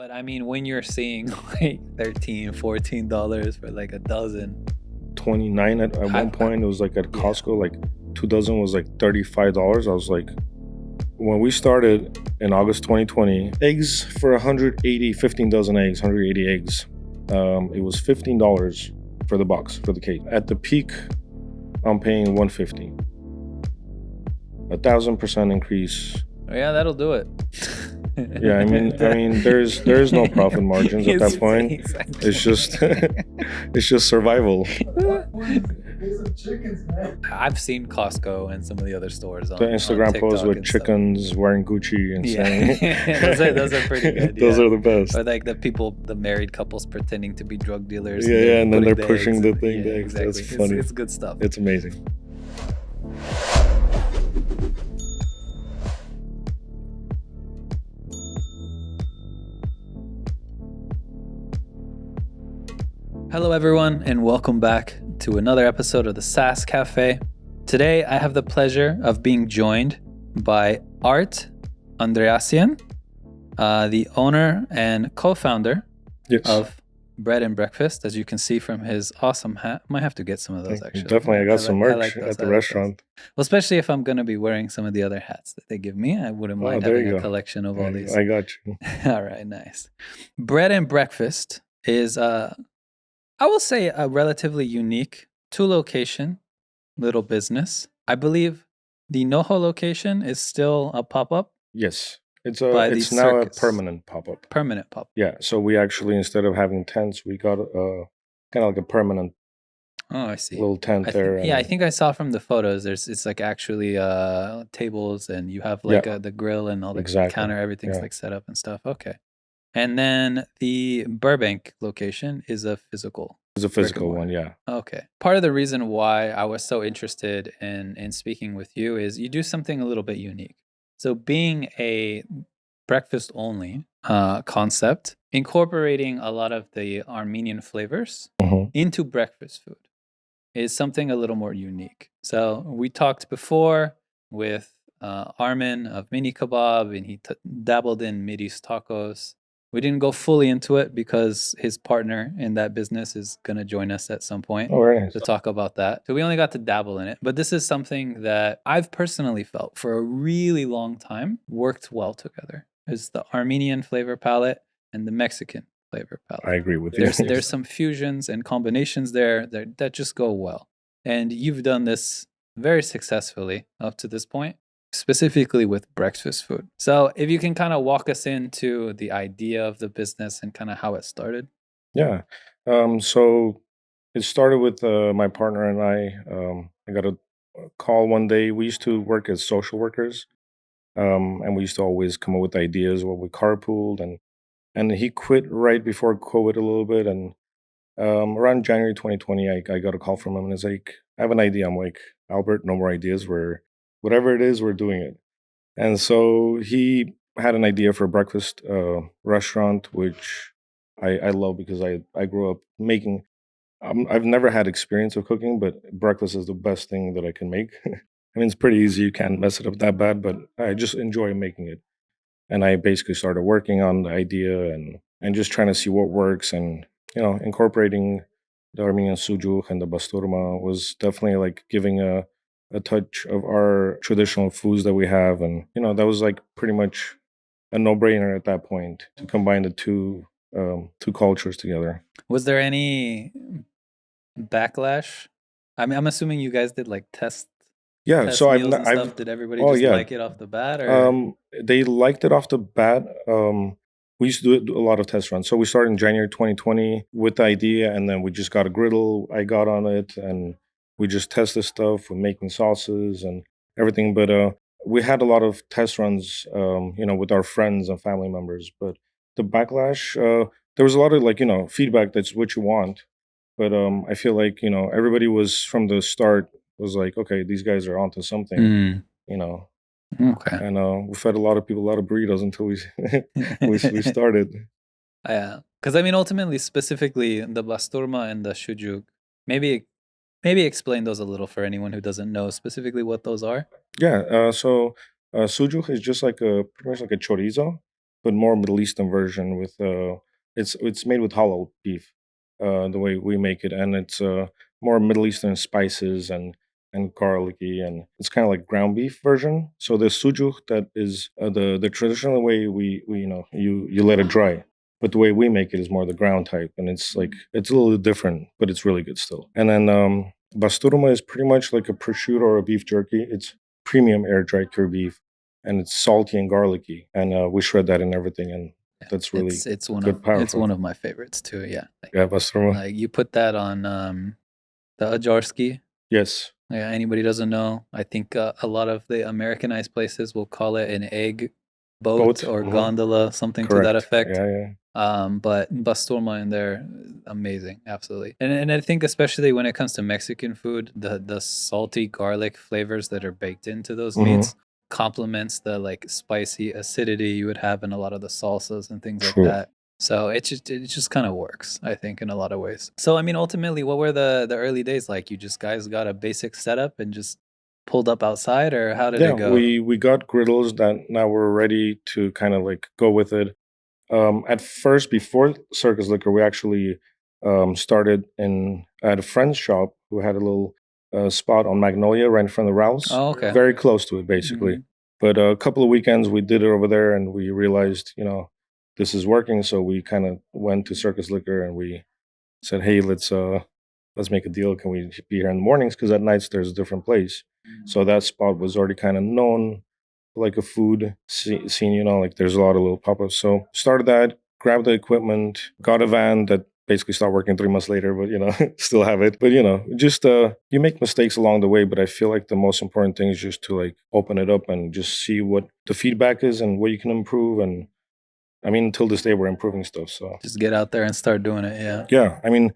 But I mean, when you're seeing like $13, $14 for like a dozen, 29 at one point. It was like at Costco, like 2 dozen was like $35. I was like, when we started in August 2020, eggs for 180, 15 dozen eggs, 180 eggs. It was $15 for the box, for the case. At the peak, I'm paying $150. 1,000% increase. oh, yeah, that'll do it. Yeah, I mean, there's no profit margins at that point. Exactly. It's just, it's just survival. Chickens, man. I've seen Costco and some of the other stores on The Instagram on posts TikTok with and stuff. chickens wearing Gucci and saying, those are pretty good. Those yeah. are the best. Or like the married couples pretending to be drug dealers. Yeah, and then they're putting pushing eggs the in- thing. yeah, the eggs. exactly. That's funny. It's good stuff. It's amazing. Hello, everyone, and welcome back to another episode of the SaaS Cafe. Today, I have the pleasure of being joined by Art Andreasyan, the owner and co-founder Yes. of Bread and Breakfast, as you can see from his awesome hat. Might have to get some of those, actually. Definitely, I got some like merch those, at the I like those. restaurant. Well, especially if I'm going to be wearing some of the other hats that they give me. I wouldn't Oh, mind there having you a go. collection of all these. I got you. All right, nice. Bread and Breakfast is, I will say, a relatively unique two-location little business. I believe the NoHo location is still a pop-up, Yes, it's By the it's now a circus. permanent pop-up. permanent pop. Yeah, so we actually, instead of having tents, we got kind of like a permanent Oh, I see. little tent I there. think, yeah, I and- think I saw from the photos. It's like actually tables, and you have like the grill and all the Exactly, counter. Everything's yeah. like set up and stuff. Okay, and then the Burbank location is a physical. It's a physical one, mortar. yeah. Okay. Part of the reason why I was so interested in speaking with you is you do something a little bit unique. So being a breakfast only concept, incorporating a lot of the Armenian flavors Mhm. into breakfast food is something a little more unique. So we talked before with Armin of Mini Kebab, and he dabbled in Mideast tacos. We didn't go fully into it because his partner in that business is going to join us at some point Oh, very nice. to talk about that. So we only got to dabble in it. But this is something that I've personally felt for a really long time worked well together. It's the Armenian flavor palette and the Mexican flavor palette. I agree with you. There's some fusions and combinations there that just go well. And you've done this very successfully up to this point, specifically with breakfast food. So if you can kind of walk us into the idea of the business and kind of how it started. Yeah. So it started with my partner and I. I got a call one day. We used to work as social workers, and we used to always come up with ideas. Well, we carpooled, and he quit right before COVID a little bit. And around January 2020, I got a call from him, and it's like, I have an idea. I'm like, Albert, no more ideas. Whatever it is, we're doing it. And so he had an idea for a breakfast restaurant, which I love because I grew up making. I've never had experience of cooking, but breakfast is the best thing that I can make. I mean, it's pretty easy. You can't mess it up that bad, but I just enjoy making it. And I basically started working on the idea and just trying to see what works, and incorporating the Armenian sujuk and the basturma was definitely like giving a touch of our traditional foods that we have, and that was like pretty much a no-brainer at that point to combine the two cultures together. Was there any backlash? I mean, I'm assuming you guys did like test So meals and stuff. Did everybody oh just yeah, like it off the bat, or they liked it off the bat. We used to do a lot of test runs. So we started in January 2020 with the idea, and then we just got a griddle. I got on it, and we just tested stuff. We're making sauces and everything. But we had a lot of test runs, with our friends and family members. But the backlash, there was a lot of feedback. That's what you want. But I feel like everybody was from the start was like, okay, these guys are onto something. Mm, You know, okay. and we fed a lot of people a lot of burritos until we started. Yeah, because I mean, ultimately, specifically the basturma and the shujuk, maybe explain those a little for anyone who doesn't know specifically what those are. Yeah. So sujuk is just like pretty much like a chorizo, but more Middle Eastern version with it's made with halal beef, the way we make it, and it's more Middle Eastern spices and garlicky, and it's kind of like ground beef version. So the sujuk that is the traditional way we you let it dry, but the way we make it is more the ground type, and it's like it's a little different, but it's really good still. And then basturma is pretty much like a prosciutto or a beef jerky. It's premium air dried cured beef, and it's salty and garlicky, and we shred that and everything, and Yeah. that's really It's good, it's powerful. one of my favorites too. Yeah, Yeah, basturma. like you put that on the ajarski. Yes, Yeah, anybody doesn't know. I think a lot of the Americanized places will call it an egg boat both. or gondola, something to that Correct. effect. Yeah, yeah. But basturma in there, amazing, absolutely. And I think especially when it comes to Mexican food, the salty garlic flavors that are baked into those Hmm. meats complements the like spicy acidity you would have in a lot of the salsas and things like True. that. So it just kind of works, I think, in a lot of ways. So I mean, ultimately, what were the early days like? You just guys got a basic setup and just pulled up outside, or how did Yeah, it go? we got griddles that now we're ready to kind of like go with it. At first, before Circus Liquor, we actually started in at a friend's shop who had a little spot on Magnolia right in front of Ralph's, Oh, okay. very close to it, basically. Mhm. But a couple of weekends we did it over there, and we realized, this is working. So we kind of went to Circus Liquor, and we said, "Hey, let's make a deal. Can we be here in the mornings? Because at nights there's a different place." So that spot was already kind of known for like a food scene, like there's a lot of little pop-ups. So started that, grabbed the equipment, got a van that basically stopped working 3 months later, but still have it. But just you make mistakes along the way, but I feel like the most important thing is just to like open it up and just see what the feedback is and what you can improve. And I mean, until this day we're improving stuff. So Just get out there and start doing it. Yeah. yeah, I mean,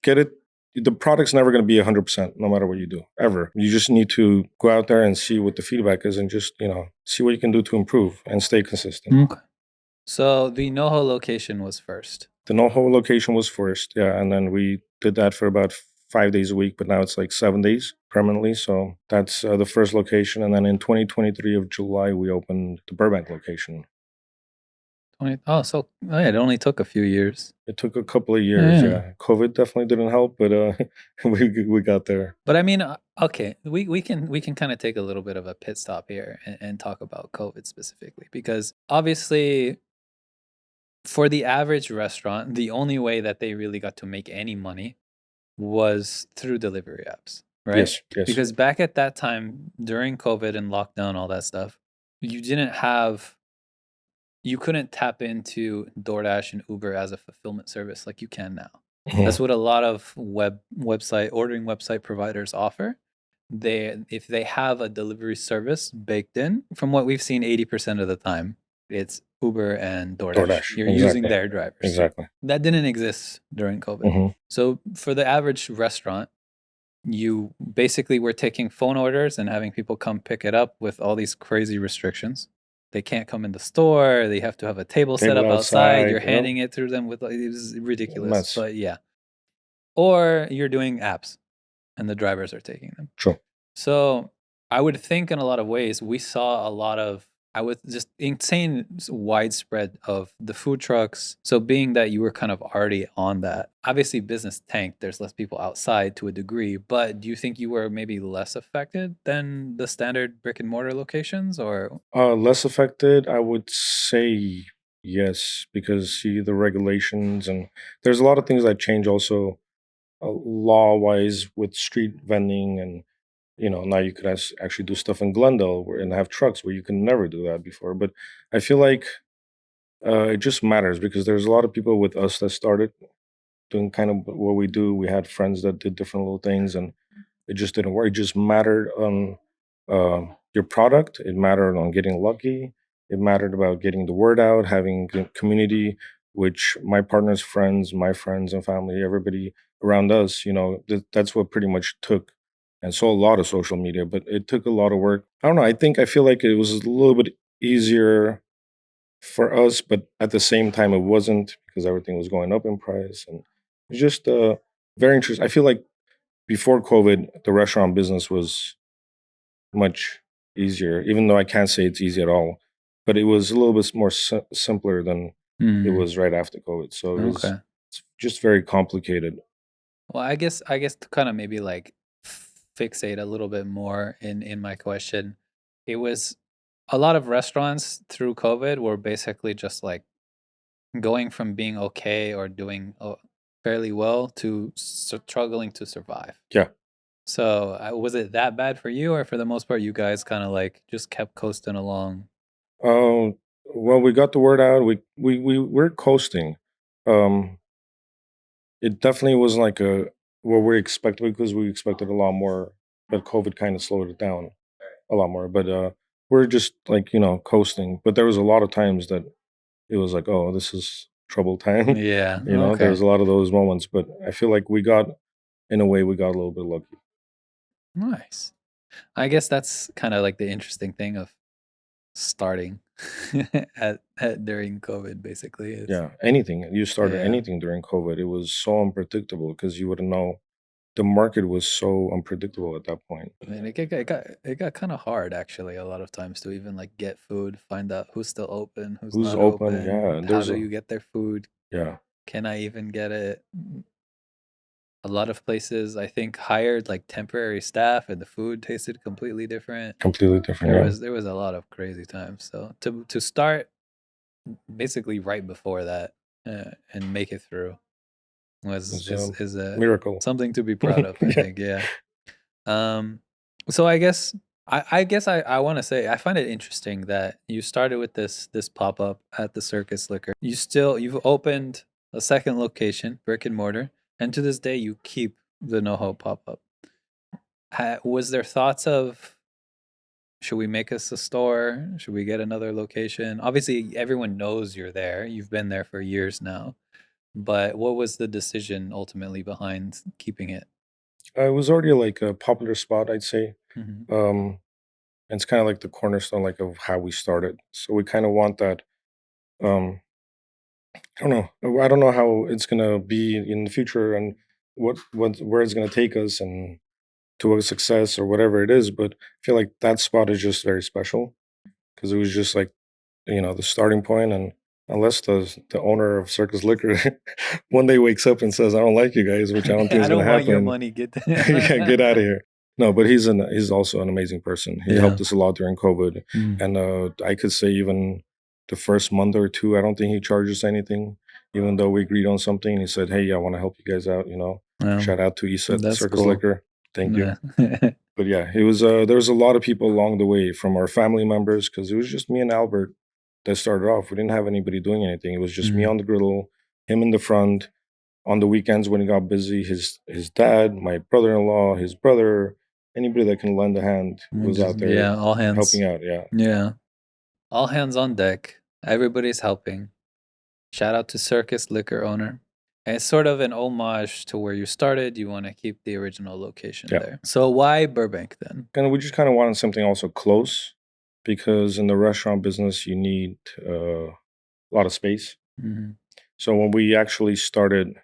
get it. The product's never going to be 100% no matter what you do, ever. You just need to go out there and see what the feedback is and just, see what you can do to improve and stay consistent. Okay. So the NoHo location was first. The NoHo location was first, yeah, and then we did that for about 5 days a week, but now it's like 7 days permanently. So that's the first location. And then in 2023 of July, we opened the Burbank location. 20, oh, so oh, yeah, it only took a few years. It took a couple of years, Yeah. yeah. COVID definitely didn't help, but we got there. But I mean, okay, we can kind of take a little bit of a pit stop here and talk about COVID specifically because obviously for the average restaurant, the only way that they really got to make any money was through delivery apps, right? Yes, yes. Because back at that time during COVID and lockdown, all that stuff, you didn't have you couldn't tap into DoorDash and Uber as a fulfillment service like you can now. That's Mhm. what a lot of website ordering website providers offer. If they have a delivery service baked in, from what we've seen 80% of the time, it's Uber and DoorDash. DoorDash, You're using exactly, their drivers. exactly. That didn't exist during COVID. Mhm. So for the average restaurant, you basically were taking phone orders and having people come pick it up with all these crazy restrictions. They can't come in the store. They have to have a table set Table up outside. outside, You're handing it through them with like, it was ridiculous. mess. But yeah. Or you're doing apps and the drivers are taking them. True. So I would think in a lot of ways, we saw a lot of, I was just insane widespread of the food trucks. So being that you were kind of already on that, obviously business tanked, there's less people outside to a degree, but do you think you were maybe less affected than the standard brick and mortar locations or? Less affected, I would say yes, because see the regulations, and there's a lot of things that change also law wise with street vending, and now you could actually do stuff in Glendale and have trucks where you can never do that before. But I feel like it just matters because there's a lot of people with us that started doing kind of what we do. We had friends that did different little things, and it just didn't work. It just mattered on your product. It mattered on getting lucky. It mattered about getting the word out, having a community, which my partner's friends, my friends and family, everybody around us, that's what pretty much took. And so a lot of social media, but it took a lot of work. I don't know. I feel like it was a little bit easier for us, but at the same time, it wasn't because everything was going up in price. And it's just very interesting. I feel like before COVID, the restaurant business was much easier, even though I can't say it's easy at all. but it was a little bit more simpler than it Mm, was right after COVID. So it was okay. just very complicated. Well, I guess to kind of maybe like fixate a little bit more in my question, it was a lot of restaurants through COVID were basically just like going from being okay or doing fairly well to struggling to survive. Yeah. So, was it that bad for you, or for the most part, you guys kind of like just kept coasting along? Um, well, we got the word out. We're coasting. Um, it definitely was like a what we expected because we expected a lot more, but COVID kind of slowed it down a lot more. But we're just like coasting. But there was a lot of times that it was like, oh, this is trouble time. Yeah. There Okay. was a lot of those moments. But I feel like we got, in a way, we got a little bit lucky. Nice. I guess that's kind of like the interesting thing of starting at during COVID. Basically, is Yeah, anything you started yeah. anything during COVID, it was so unpredictable because you wouldn't know. The market was so unpredictable at that point. I mean, it got kind of hard actually. A lot of times to even like get food, find out who's still open, who's Who's not open? Yeah, open. and How there's do a you get their food? yeah, Can I even get it? A lot of places, I think, hired like temporary staff, and the food tasted completely different. completely different. Yeah, There was a lot of crazy times. So to start basically right before that and make it through was it's a is a miracle. something to be proud of. I Yeah, think, yeah. Um, so I guess I want to say I find it interesting that you started with this pop up at the Circus Liquor. You've opened a second location, brick and mortar, and to this day you keep the NoHo pop up. Was there thoughts of should we make us a store? Should we get another location? Obviously, everyone knows you're there. You've been there for years now. But what was the decision ultimately behind keeping it? it was already like a popular spot, I'd say. Hmm. Um, and it's kind of like the cornerstone, like of how we started. So we kind of want that. Um, I don't know. I don't know how it's gonna be in the future and what where it's gonna take us and to a success or whatever it is. But I feel like that spot is just very special because it was just like the starting point. And unless the owner of Circus Liquor one day wakes up and says, "I don't like you guys," which I don't think I is gonna don't want your happen, money. Get yeah, get out of here. No, but he's also an amazing person. He yeah. helped us a lot during COVID, Mm. and I could say even the first month or two, I don't think he charged us anything, even though we agreed on something. He said, "Hey, I want to help you guys out." Well, Shout out to Isa at that's Circus cool. Liquor. Thank you. Yeah. But yeah, it was. There was a lot of people along the way from our family members because it was just me and Albert that started off. We didn't have anybody doing anything. It was just me Mm. on the griddle, him in the front. On the weekends when he got busy, his dad, my brother-in-law, his brother, anybody that can lend a hand We was just out there yeah, all helping hands. out. Yeah, Yeah. All hands on deck. Everybody's helping. Shout out to Circus Liquor owner. And it's sort of an homage to where you started. You want to keep the original location yeah. there. So why Burbank then? And we just kind of wanted something also close because in the restaurant business you need a lot of space. Hmm. So when we actually started,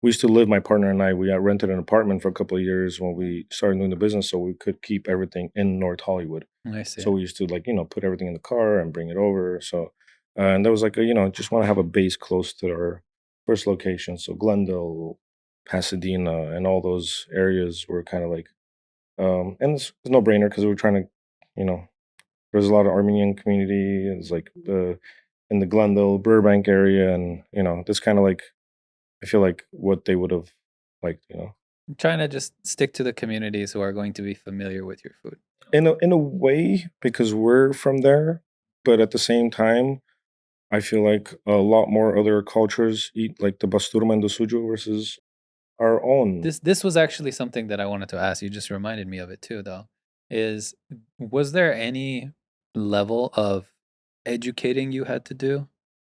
we used to live, my partner and I, we rented an apartment for a couple of years when we started doing the business so we could keep everything in North Hollywood. I see. So we used to like, put everything in the car and bring it over. So, and that was like, just want to have a base close to our first location. So Glendale, Pasadena, and all those areas were kind of like, and it's no brainer because we were trying to, you know, there's a lot of Armenian community. It's like in the Glendale, Burbank area. And, this kind of like, I feel like what they would have liked. I'm trying to just stick to the communities who are going to be familiar with your food. In a way, because we're from there, but at the same time, I feel like a lot more other cultures eat like the basturma and the suju versus our own. This was actually something that I wanted to ask. You just reminded me of it too, though. Is was there any level of educating you had to do?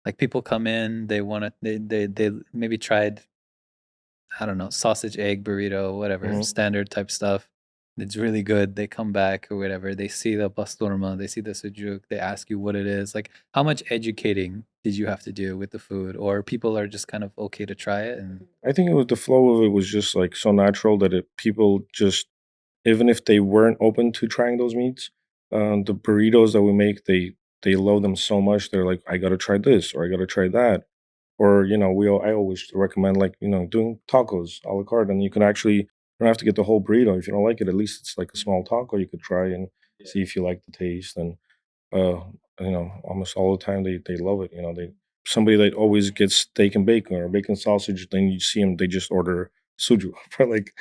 Like people come in, they want to, they maybe tried, I don't know, sausage, egg, burrito, whatever, Mhm. standard type stuff. It's really good. They come back or whatever. They see the pastorma, they see the sujuk, they ask you what it is. Like, how much educating did you have to do with the food? Or people are just kind of okay to try it and I think it was the flow of it was just like so natural that people just, even if they weren't open to trying those meats, the burritos that we make, they love them so much. They're like, I gotta try this or I gotta try that. Or, I always recommend like, doing tacos a la carte, and you can actually you don't have to get the whole burrito. If you don't like it, at least it's like a small taco you could try and see if you like the taste. And uh, almost all the time they love it. Somebody that always gets steak and bacon or bacon sausage, then you see them, they just order suju for like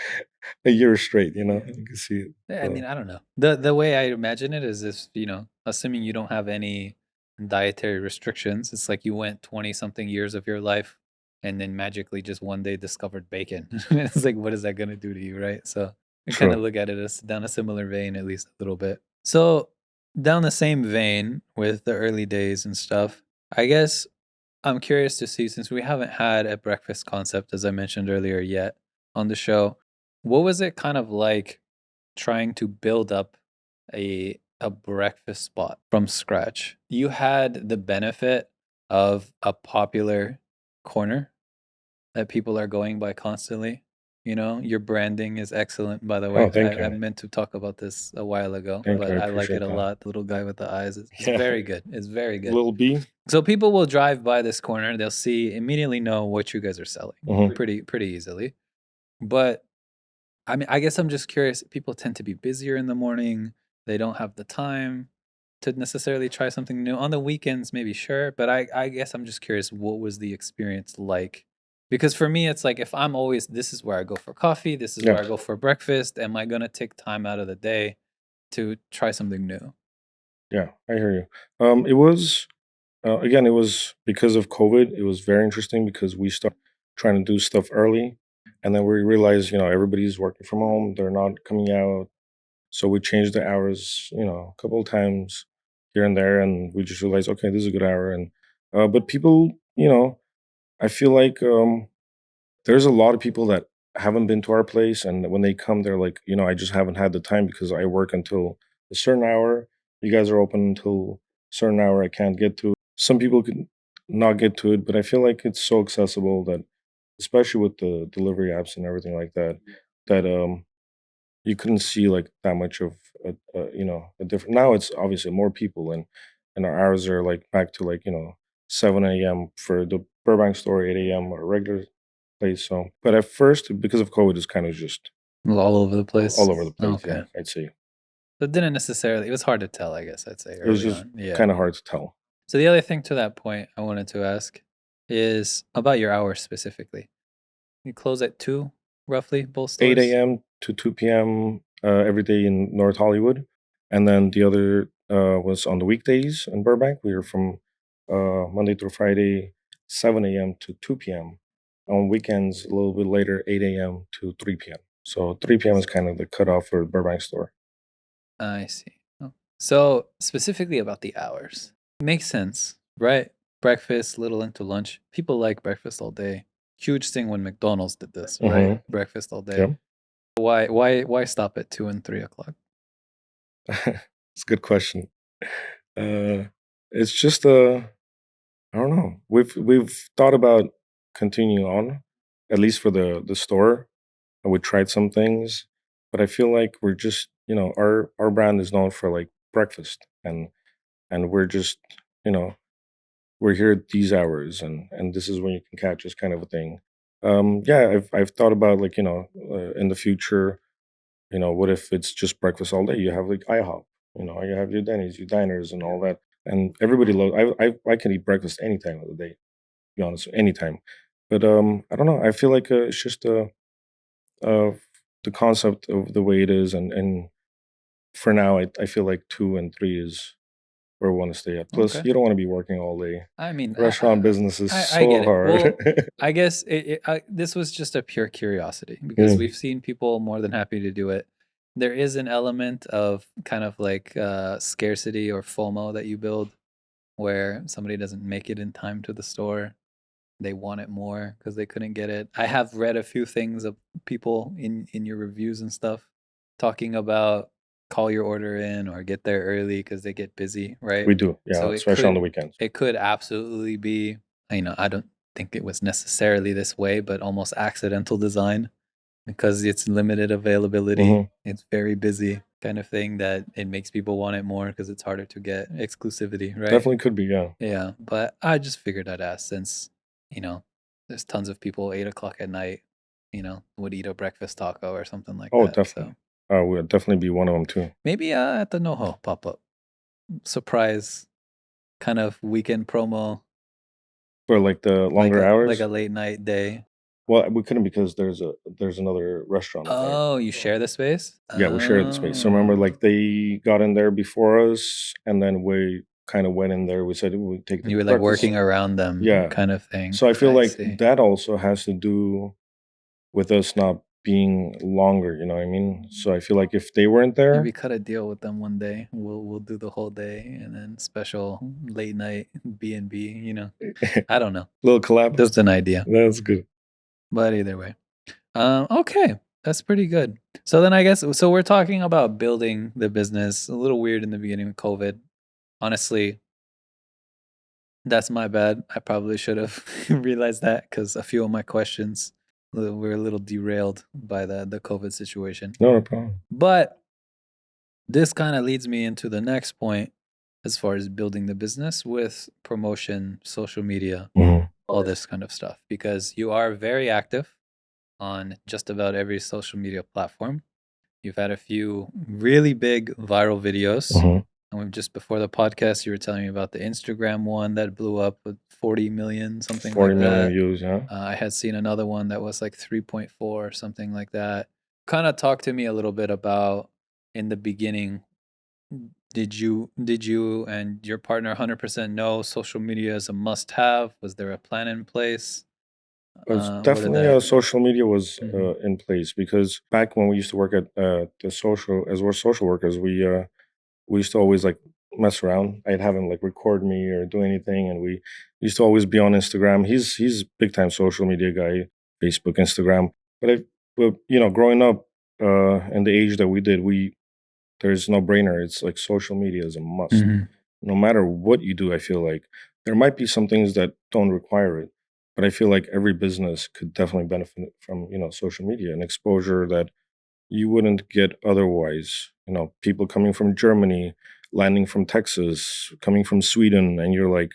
a year straight. You can see it. I So mean, I don't know. The way I imagine it is if, assuming you don't have any dietary restrictions, it's like you went 20 something years of your life and then magically just one day discovered bacon. It's like, what is that going to do to you, right? So I kind of true. look at it as down a similar vein, at least a little bit. So, down the same vein with the early days and stuff, I guess I'm curious to see, since we haven't had a breakfast concept, as I mentioned earlier, yet on the show, what was it kind of like trying to build up a breakfast spot from scratch? You had the benefit of a popular corner that people are going by constantly. Your branding is excellent, by the Oh, way. thank I you. meant to talk about this a while ago, Thank you. but I I like it appreciate a that. lot. The little guy with the eyes is Yeah. very good. It's very good. Little B. So people will drive by this corner, they'll see, immediately know what you guys are selling Hmm. pretty easily. But I mean, I guess I'm just curious. People tend to be busier in the morning. They don't have the time to necessarily try something new. On the weekends, maybe sure, but I guess I'm just curious, what was the experience like? Because for me, it's like if I'm always, this is where I go for coffee, this is Yeah. where I go for breakfast, am I gonna take time out of the day to try something new? Yeah. I hear you. It was again, it was because of COVID. It was very interesting because we started trying to do stuff early, and then we realized, everybody's working from home. They're not coming out, so we changed the hours, a couple of times here and there, and we just realized, okay, this is a good hour. And but people, I feel like there's a lot of people that haven't been to our place, and when they come, they're like, I just haven't had the time because I work until a certain hour. You guys are open until a certain hour. I can't get to it. Some people can not get to it, but I feel like it's so accessible that, especially with the delivery apps and everything like that, that you couldn't see like that much of a different. Now it's obviously more people, and our hours are like back to like 7 a.m. for the Burbank store, 8 a.m. or regular place. So, but at first, because of COVID, it's kind of just All over the place. all over the place. Yeah, Okay. I'd say So it didn't necessarily, it was hard to tell, I guess I'd say it was early just on. Yeah. kind of hard to tell. So the other thing to that point I wanted to ask is about your hours specifically. You close at 2 roughly, both 8 stores? a.m. to 2 p.m. Every day in North Hollywood, and then the other was on the weekdays in Burbank. We were from Monday through Friday, 7 a.m. to 2 p.m. On weekends, a little bit later, 8 a.m. to 3 p.m. So 3 p.m. is kind of the cutoff for the Burbank store. I see. Oh. So specifically about the hours. Makes sense, right? Breakfast, little into lunch. People like breakfast all day. Huge thing when McDonald's did this, right? Mm-hmm. Breakfast all day. Yep. Why stop at 2 and 3 o'clock? It's a good question. Uh, it's just I don't know. We've thought about continuing on, at least for the store. And we tried some things, but I feel like we're just our brand is known for like breakfast, and we're just you know we're here at these hours, and this is when you can catch us, kind of a thing. Yeah, I've thought about like in the future. What if it's just breakfast all day? You have like IHOP, you have your Denny's, your diners, and all that. And everybody loves. I can eat breakfast any time of the day. To be honest, anytime. But I don't know. I feel like it's just the concept of the way it is, and for now, I feel like 2 and 3 is where we want to stay at. Plus, Okay. you don't want to be working all day. I mean, Restaurant business is I so get it. hard. Well, I guess this was just a pure curiosity because Mm, we've seen people more than happy to do it. There is an element of kind of like scarcity or FOMO that you build where somebody doesn't make it in time to the store. They want it more because they couldn't get it. I have read a few things of people in your reviews and stuff talking about call your order in or get there early because they get busy, right? we do, yeah, So especially on the weekends. it could absolutely be, I don't think it was necessarily this way, but almost accidental design because it's limited availability. Hmm. It's very busy. kind of thing that it makes people want it more because it's harder to get exclusivity, right? Definitely could be, yeah. Yeah, but I just figured I'd ask since, you know, there's tons of people 8 o'clock at night, would eat a breakfast taco or something like Oh, that. definitely. So Would definitely be one of them too. maybe at the NoHo pop up surprise kind of weekend promo, For like the like longer a hours. late night day. Well, we couldn't because there's another restaurant in there. Oh, you share the space? Yeah, we shared the space. So remember, Oh, like they got in there before us, and then we kind of went in there. We said we'd take the you were like breakfast. working around them Yeah. kind of thing. So I feel I like see. that also has to do with us not being longer. You know what I mean? So I feel like if they weren't Maybe there, cut a deal with them one day. We'll do the whole day and then special late night B&B. I don't know. little collab. Just an idea. That's good. But either way. Okay. That's pretty good. So then I guess so we're talking about building the business. A little weird in the beginning of COVID. Honestly, that's my bad. I probably should have realized that because a few of my questions were a little derailed by the COVID situation. No, no problem. But this kind of leads me into the next point as far as building the business with promotion, social media, Mhm. all this kind of stuff, because you are very active on just about every social media platform. You've had a few really big viral videos. Mhm. And just before the podcast, you were telling me about the Instagram one that blew up with 40 million, something 40 like million that. views. Yeah. I had seen another one that was like 3.4 or something like that. Kind of talk to me a little bit about in the beginning. Did you and your partner 100% know social media is a must have? Was there a plan in place? It's What did definitely that? social media was Mhm. in place because back when we used to work at the social as we're social workers, we used to always like mess around. I'd have him like record me or do anything, and we used to always be on Instagram. He's big time social media guy, Facebook, Instagram. But growing up and the age that we did, we there's no brainer. It's like social media is a must. Mhm. No matter what you do, I feel like there might be some things that don't require it, but I feel like every business could definitely benefit from social media and exposure that you wouldn't get otherwise. People coming from Germany, landing from Texas, coming from Sweden, and they're like,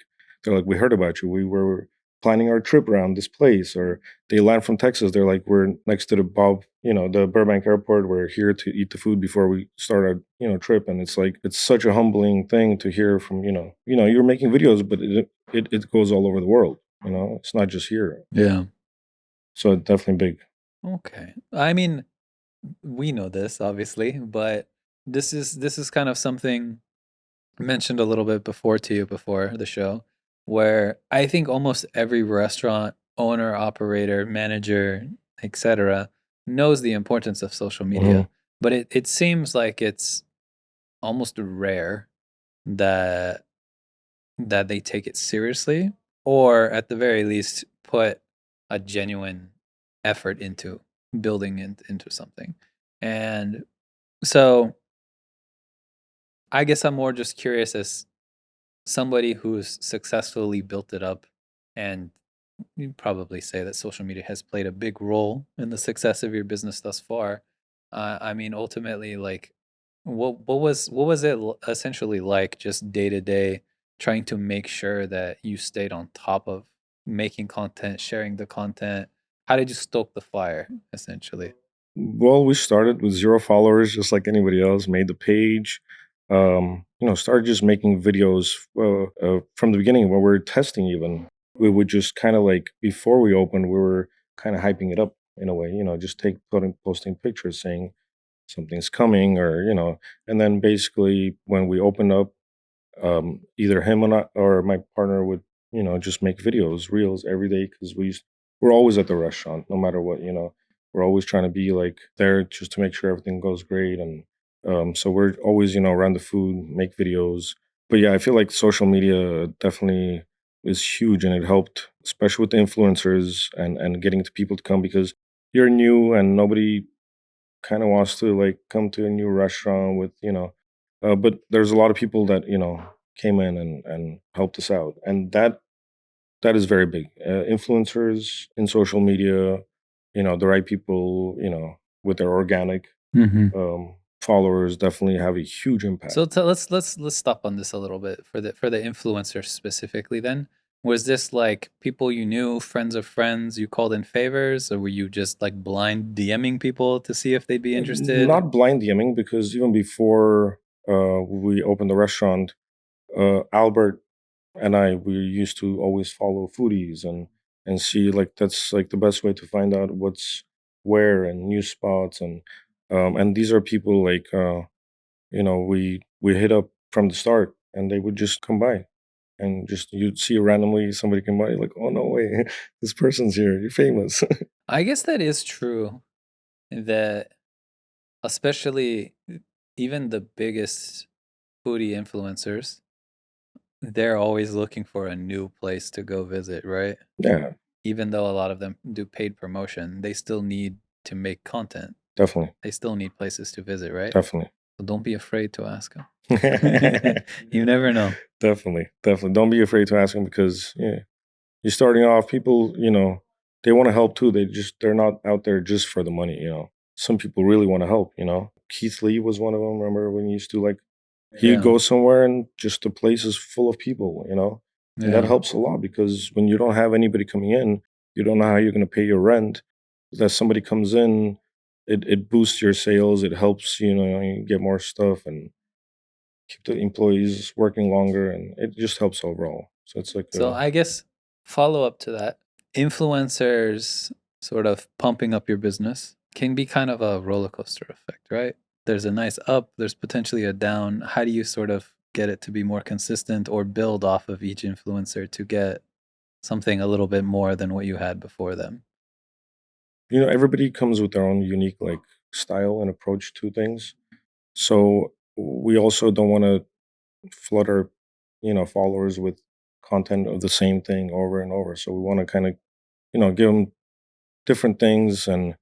we heard about you. We were planning our trip around this place, or they land from Texas. They're like, we're next to the Burbank airport. We're here to eat the food before we start our, trip. And it's like, it's such a humbling thing to hear from, you're making videos, but it goes all over the world. It's not just here. Yeah. So it's definitely big. Okay. I mean, we know this obviously, but this is kind of something I mentioned a little bit before to you before the show, where I think almost every restaurant owner, operator, manager, etc., knows the importance of social Hmm. media, but it seems like it's almost rare that they take it seriously, or at the very least put a genuine effort into building into something. And so I guess I'm more just curious as somebody who's successfully built it up, and you'd probably say that social media has played a big role in the success of your business thus far. I mean, ultimately, like, what was it essentially like, just day to day, trying to make sure that you stayed on top of making content, sharing the content? How did you stoke the fire, essentially? Well, we started with 0 followers, just like anybody else, made the page, started just making videos from the beginning when we were testing even. We would just kind of like, before we opened, we were kind of hyping it up in a way, just posting pictures saying something's coming and then basically when we opened up, either him or my partner would just make videos reels every day because we're always at the restaurant no matter what. We're always trying to be like there just to make sure everything goes great. And so we're always around the food, make videos. But yeah, I feel like social media definitely is huge, and it helped especially with the influencers and getting to people to come because you're new and nobody kind of wants to like come to a new restaurant with but there's a lot of people that came in and helped us out, and that is very big. Influencers in social media, the right people, with their organic Hmm. followers definitely have a huge impact. So let's stop on this a little bit for the influencer specifically. Then was this like people you knew, friends of friends, you called in favors, or were you just like blind DMing people to see if they'd be interested? Not blind DMing, because even before we opened the restaurant, Albert and we used to always follow foodies and see, like, that's like the best way to find out what's where and new spots, and these are people like, we hit up from the start, and they would just come by, and just you'd see randomly somebody come by, like, oh no way, this person's here, you're famous. I guess that is true. That especially even the biggest foodie influencers, they're always looking for a new place to go visit, right? Yeah, Even though a lot of them do paid promotion, they still need to make content. definitely, They still need places to visit, right? definitely. So don't be afraid to ask them. You never know. Definitely, definitely. Don't be afraid to ask them, because yeah, you're starting off. People, they want to help too. They're not out there just for the money. Some people really want to help. Keith Lee was one of them. Remember when he used to, like, he'd Yeah. go somewhere and just the place is full of people. And that Yeah. helps a lot, because when you don't have anybody coming in, you don't know how you're going to pay your rent. That somebody comes in, it boosts your sales. It helps, you get more stuff and keep the employees working longer, and it just helps overall. So it's like So I guess follow up to that, influencers sort of pumping up your business can be kind of a roller coaster effect, right? There's a nice up, there's potentially a down. How do you sort of get it to be more consistent or build off of each influencer to get something a little bit more than what you had before them? everybody comes with their own unique, like, style and approach to things. So we also don't want to flood our followers with content of the same thing over and over. So we want to kind of give them different things and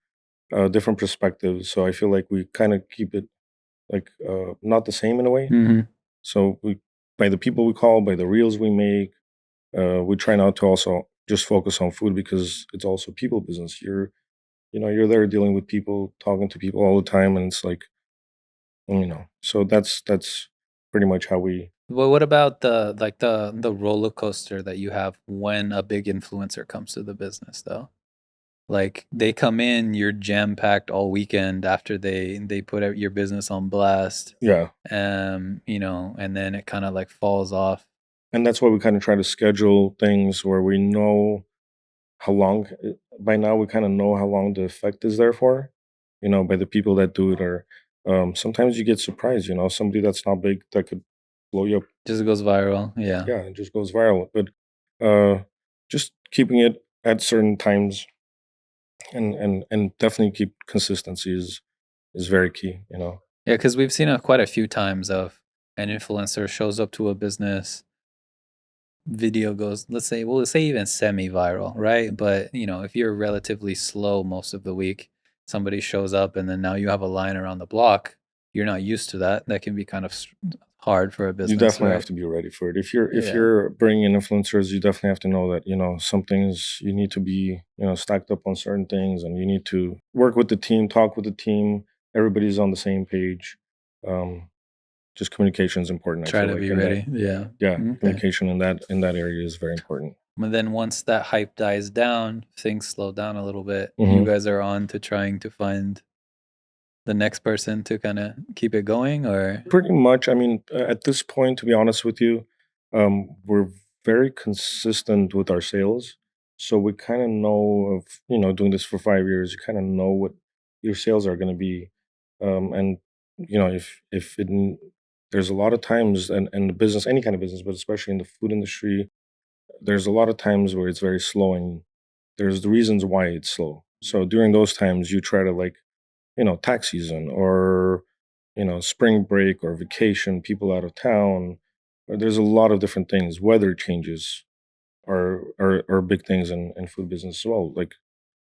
different perspectives. So I feel like we kind of keep it, like, not the same in a way. Hmm. So we, by the people we call, by the reels we make, we try not to also just focus on food, because it's also people business. You're there dealing with people, talking to people all the time, and it's like, so that's pretty much how we. Well, what about the roller coaster that you have when a big influencer comes to the business though? Like they come in, you're jam packed all weekend after they put out your business on blast. Yeah, And then it kind of like falls off. and that's why we kind of try to schedule things where we know how long. By now we kind of know how long the effect is there for, by the people that do it. Or sometimes you get surprised, somebody that's not big that could blow you up. Just goes viral. Yeah. Yeah, it just goes viral. But uh just keeping it at certain times, and definitely keep consistency is very key. Yeah, because we've seen it quite a few times of an influencer shows up to a business, video goes, let's say even semi-viral, right? But if you're relatively slow most of the week, somebody shows up and then now you have a line around the block. You're not used to that. That can be kind of hard for a You business, definitely have right? to be ready for it. If Yeah. you're bringing in influencers, you definitely have to know that, some things you need to be, stacked up on certain things, and you need to work with the team, talk with the team. Everybody's on the same page. um just communication is important, I Try feel to like, be in that. ready. Yeah. Yeah, Okay. communication in that area is very important. But then once that hype dies down, things slow down a little bit. You Hmm. guys are on to trying to find the next person to kind of keep it going, or Pretty much. I mean, at this point, to be honest with you, we're very consistent with our sales. So we kind of know of, doing this for 5 years, you kind of know what your sales are going to be. And, if there's a lot of times, and the business, any kind of business, but especially in the food industry, there's a lot of times where it's very slow, and there's the reasons why it's slow. So during those times, you try to, like, tax season, or spring break or vacation, people out of town. There's a lot of different things. Weather changes are big things in food business as well. Like,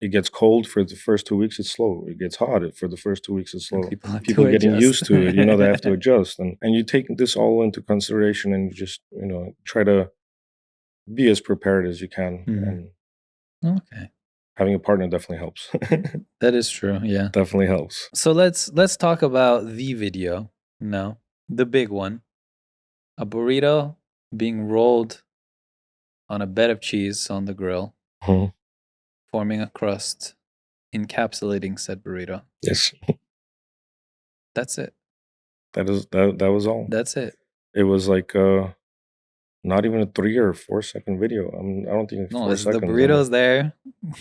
it gets cold for the first 2 weeks, it's slow. It gets hot for the first 2 weeks, it's and slow. people have to People getting adjust. used to it, they have to adjust, and you take this all into consideration, and you just try to be as prepared as you can, Mhm. and Okay. having a partner definitely helps. That is true. Yeah. Definitely helps. So let's talk about the video now, the big one. A burrito being rolled on a bed of cheese on the grill, Mhm. forming a crust, encapsulating said burrito. Yes, That's it. that was all. That's it. It was like not even a 3 or 4 second video. I don't think it's No, four it's the seconds. burrito's there.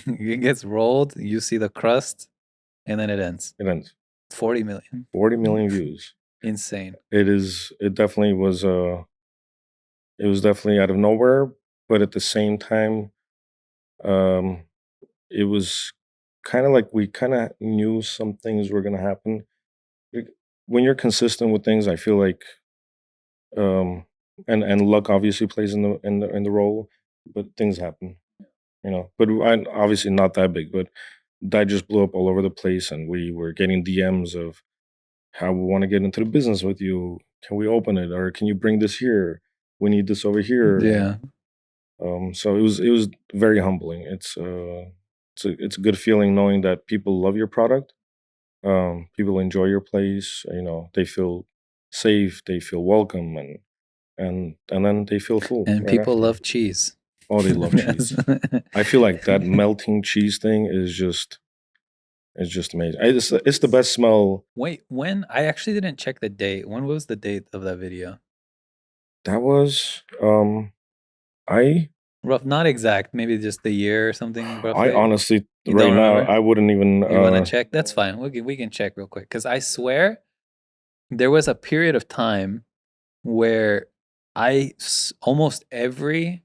It gets rolled. You see the crust, and then it ends. It ends 40 million. 40 million views. Insane. It is. It definitely was. It was definitely out of nowhere, but at the same time, um, it was kind of like we kind of knew some things were gonna happen. Like, when you're consistent with things, I feel like, um, and luck obviously plays in the role, but things happen, you know. But obviously not that big, but that just blew up all over the place, and we were getting DMs of how we want to get into the business with you. Can we open it, or can you bring this here? We need this over here, and Yeah. so it was very humbling. It's a good feeling knowing that people love your product. People enjoy your place. You know, they feel safe, they feel welcome, and then they feel full And right people after. love cheese. Oh, they love Yes. cheese. I feel like that melting cheese thing is just it's just amazing. It's the best smell. Wait, when? I actually didn't check the date. When was the date of that video? That was I Rough, not exact, maybe just the year or something I roughly. honestly You right don't now remember? I wouldn't even You want to check? That's fine. We can check real quick because I swear there was a period of time where almost every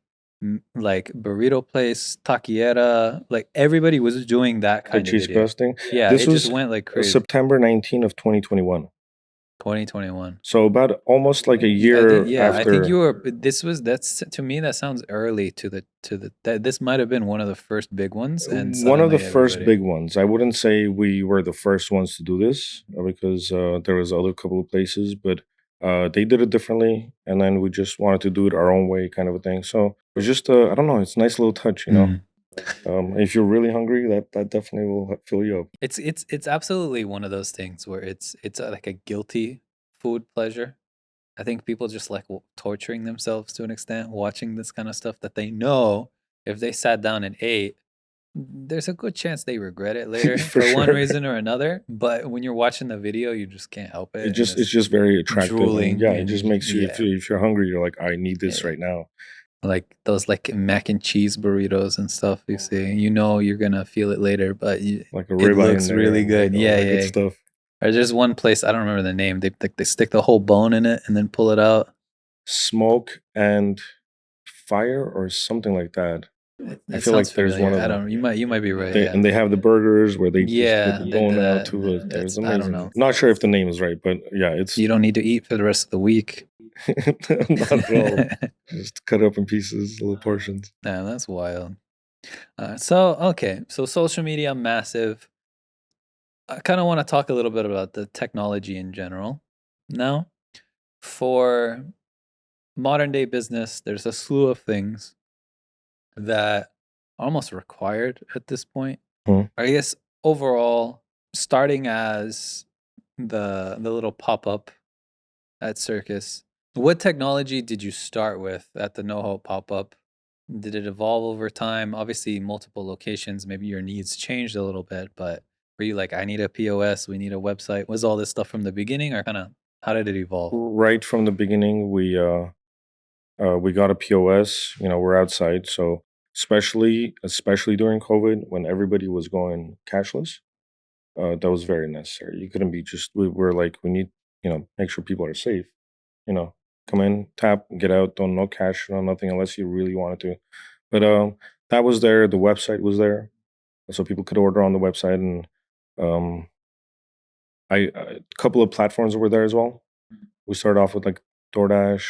like burrito place, taquiera, like everybody was doing that the kind of cheese video. crusting. Yeah, This it just was went like crazy. September 19th of 2021. 2021. So about almost like a I think year yeah, I think you after. were that's to me that sounds early to the that this might have been one of the first big ones and One of the suddenly first everybody. big ones. I wouldn't say we were the first ones to do this because there was other couple of places, but they did it differently, and then we just wanted to do it our own way, kind of a thing. So it was just I don't know, it's a nice little touch, you know. Mm. If you're really hungry, that definitely will fill you up. It's absolutely one of those things where it's like a guilty food pleasure. I think people just like torturing themselves to an extent watching this kind of stuff that they know if they sat down and ate, there's a good chance they regret it later For for one sure. reason or another. But when you're watching the video, you just can't help It it, and just it's it's just very attractive, and drooling, yeah, it and just makes you, yeah, if you're hungry, you're like, I need this yeah, right now, like those like mac and cheese burritos and stuff. You see, you know you're gonna feel it later, but like a it ribeye in looks there really and like good. all Yeah, that good yeah. stuff. Or there's one place I don't remember the name. They stick the whole bone in it and then pull it out. Smoke and fire or something like that. I It feel sounds like there's one familiar. of I them. don't. You might be right. They Yeah. and they have the burgers where they just get Yeah, the they do bone out that. to it. There's That's I don't amazing. know. Not sure if the name is right, but yeah, it's You don't need to eat for the rest of the week. not at all. Just cut up in pieces, little portions. Nah, that's wild. So okay, so social media massive. I kind of want to talk a little bit about the technology in general. Now, for modern day business, there's a slew of things that are almost required at this point. Hmm. I guess overall, starting as the little pop up at Circus, what technology did you start with at the NoHo pop up? Did it evolve over time? Obviously, multiple locations. Maybe your needs changed a little bit, but were you like, I need a POS, we need a website? Was all this stuff from the beginning, or kind of how did it evolve? Right from the beginning, we got a POS. You know, we're outside, so especially during COVID when everybody was going cashless, that was very necessary. You couldn't be just we were like we need, make sure people are safe. You know, come in, tap, get out. Don't no cash, no nothing unless you really wanted to. But that was there. The website was there, so people could order on the website, and um, a couple of platforms were there as well. We started off with like DoorDash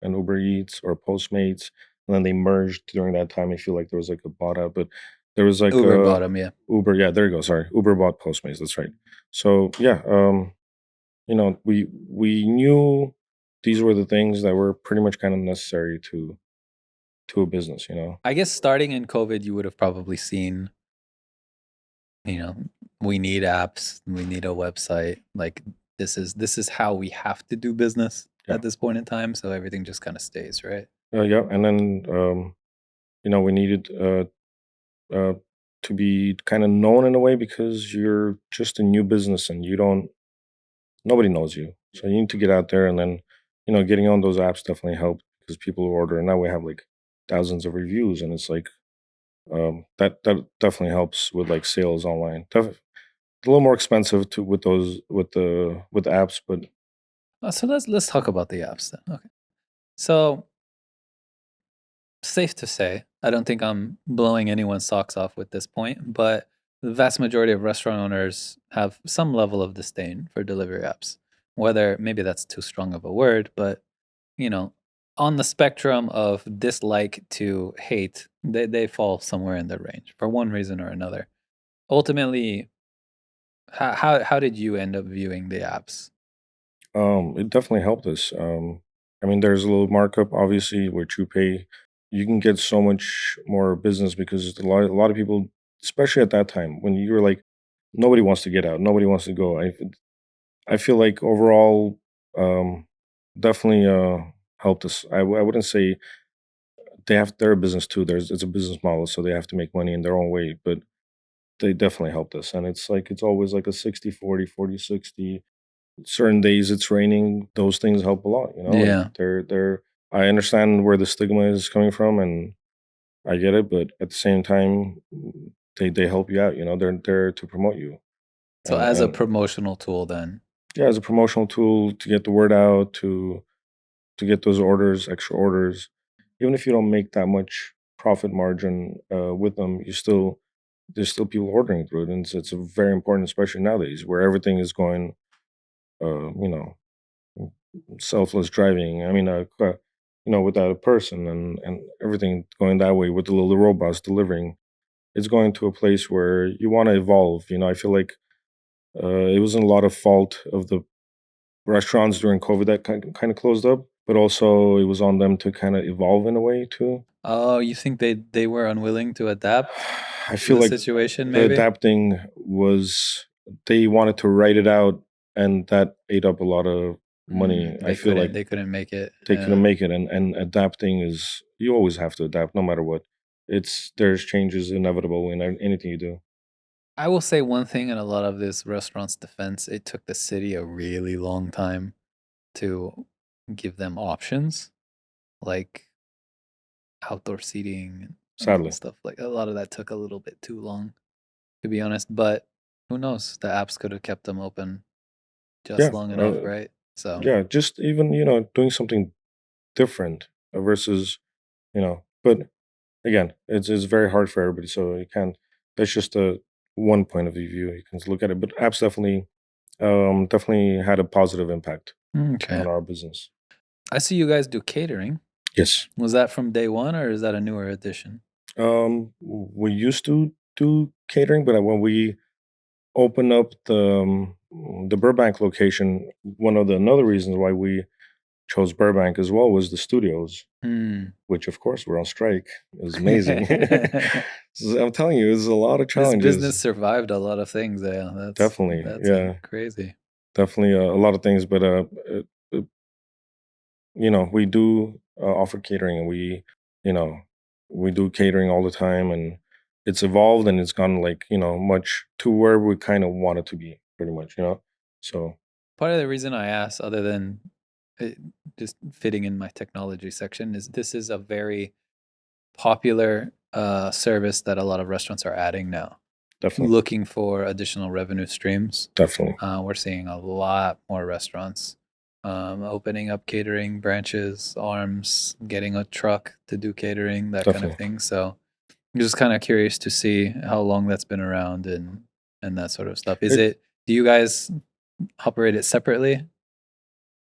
and Uber Eats or Postmates, and then they merged during that time. I feel like there was like a bot out, but there was like Uber a bottom, yeah. Uber. Yeah, there you go. Sorry, Uber bought Postmates. That's right. So yeah, we knew these were the things that were pretty much kind of necessary to a business. I guess starting in COVID, you would have probably seen you know, we need apps, we need a website. Like this is how we have to do business Yeah. at this point in time. So everything just kind of stays, right? Yeah. And then we needed uh, to be kind of known in a way because you're just a new business and you don't nobody knows you. So you need to get out there, and then getting on those apps definitely helped because people order, and now we have like thousands of reviews, and it's like that definitely helps with like sales online. A little more expensive to with those with the apps, but So let's talk about the apps then. Okay. So safe to say, I don't think I'm blowing anyone's socks off with this point, but the vast majority of restaurant owners have some level of disdain for delivery apps. Whether maybe that's too strong of a word, but you know, on the spectrum of dislike to hate, they fall somewhere in the range for one reason or another. Ultimately, how did you end up viewing the apps? it definitely helped us. I mean, there's a little markup, obviously, which you pay. You can get so much more business because a lot of people, especially at that time when you were like, nobody wants to get out, nobody wants to go. I feel like overall, definitely helped us. I wouldn't say they're a business too. It's a business model, so they have to make money in their own way, but they definitely helped us. And it's like it's always like a 60-40, 40-60. Certain days it's raining, those things help a lot, like Yeah. they're I understand where the stigma is coming from, and I get it, but at the same time, they help you out, they're there to promote you. So as a And promotional tool, then. yeah, as a promotional tool to get the word out, to get those orders, extra orders. Even if you don't make that much profit margin with them, there's still people ordering through it, and it's very important, especially nowadays where everything is going, uh, you know, selfless driving. I mean, without a person, and everything going that way with the little robots delivering. It's going to a place where you want to evolve. I feel like it wasn't a lot of fault of the restaurants during COVID that kind of closed up, but also it was on them to kind of evolve in a way too. Oh, you think they were unwilling to adapt I to feel the like situation, the maybe? adapting was they wanted to write it out, and that ate up a lot of money. I They feel couldn't like they couldn't make it. they couldn't make it, and adapting is you always have to adapt no matter what. There's changes inevitable in anything you do. I will say one thing in a lot of this restaurant's defense, it took the city a really long time to give them options, like outdoor seating and Sadly, stuff. Like a lot of that took a little bit too long, to be honest. But who knows? The apps could have kept them open just yeah, long enough, right? So yeah. Just even doing something different versus but again, it's very hard for everybody, so you can't. That's just a one point of view you can look at it. But apps definitely had a positive impact okay. on our business. I see you guys do catering. Yes. Was that from day one, or is that a newer addition? We used to do catering, but when we opened up the Burbank location, one of the another reasons why we chose Burbank as well was the studios, Hmm. which of course were on strike. It was amazing. So I'm telling you, there's a lot of This business challenges. survived a lot of things. Yeah, Definitely, that's yeah, crazy. definitely a lot of things. But uh, we do offer catering, and you know, we do catering all the time, and it's evolved and it's gone like much to where we kind of want it to be, pretty much. So Part of the reason I asked, other than it just fitting in my technology section, is this is a very popular service that a lot of restaurants are adding now, definitely, looking for additional revenue streams. definitely, We're seeing a lot more restaurants opening up catering branches, arms, getting a truck to do catering, that kind of definitely. thing. So I'm just kind of curious to see how long that's been around and that sort of stuff. Is It it? Do you guys operate it separately?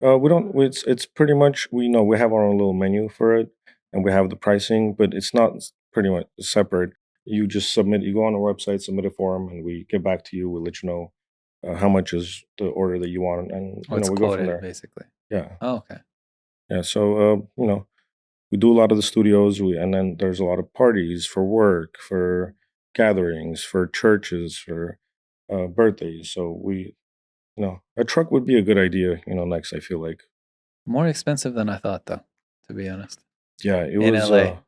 We don't. It's pretty much we know we have our own little menu for it, and we have the pricing, but it's not pretty much separate. You just submit. You go on our website, submit a form, and we get back to you. We'll let you know how much is the order that you want, and Oh, it's we go from quoted there. basically. Yeah, Oh, okay. yeah. So we do a lot of the studios, and then there's a lot of parties for work, for gatherings, for churches, for birthdays. So a truck would be a good idea. Next, I feel like. More expensive than I thought, though, to be honest. Yeah, it In was LA.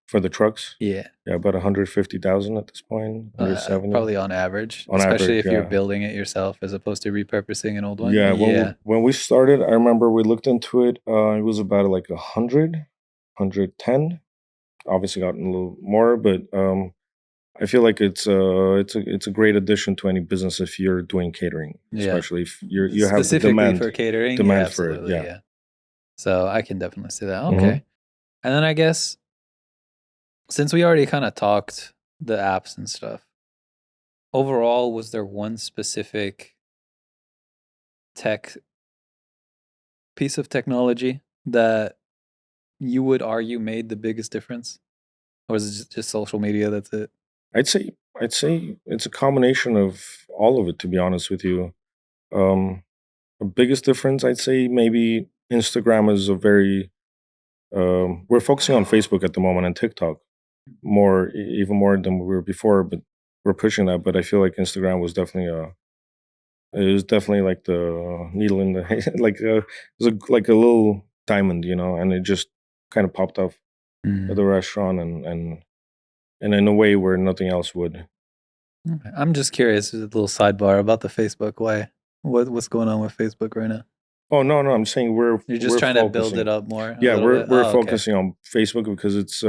for the trucks. Yeah. Yeah, about 150,000 at this point, 170 Probably on average, on especially average. if you're Yeah, building it yourself as opposed to repurposing an old one. yeah. Yeah. When we started, I remember we looked into it. It was about like 110. Obviously, gotten a little more, but I feel like it's a great addition to any business if you're doing catering, Yeah. especially if you have the Specifically for catering. Yeah, demand for it. absolutely. Yeah. Yeah. So I can definitely see that. Hmm. Okay. And then I guess since we already kind of talked the apps and stuff, overall, was there one specific tech piece of technology that you would argue made the biggest difference? Or is it just social media? That's it? I'd say I'd say it's a combination of all of it. To be honest with you, um, the biggest difference I'd say maybe Instagram is a very we're focusing on Facebook at the moment and TikTok more, even more than we were before, but we're pushing that. But I feel like Instagram was definitely it was definitely like the needle in the like it was like a little diamond, and it just kind of popped off at Mm. the restaurant and in a way where nothing else would. Okay. I'm just curious, a little sidebar about the Facebook. What's going on with Facebook right now? Oh no, no, I'm saying You're just we're trying to build it focusing. up more a Yeah, little bit? we're Oh, okay. focusing on Facebook because it's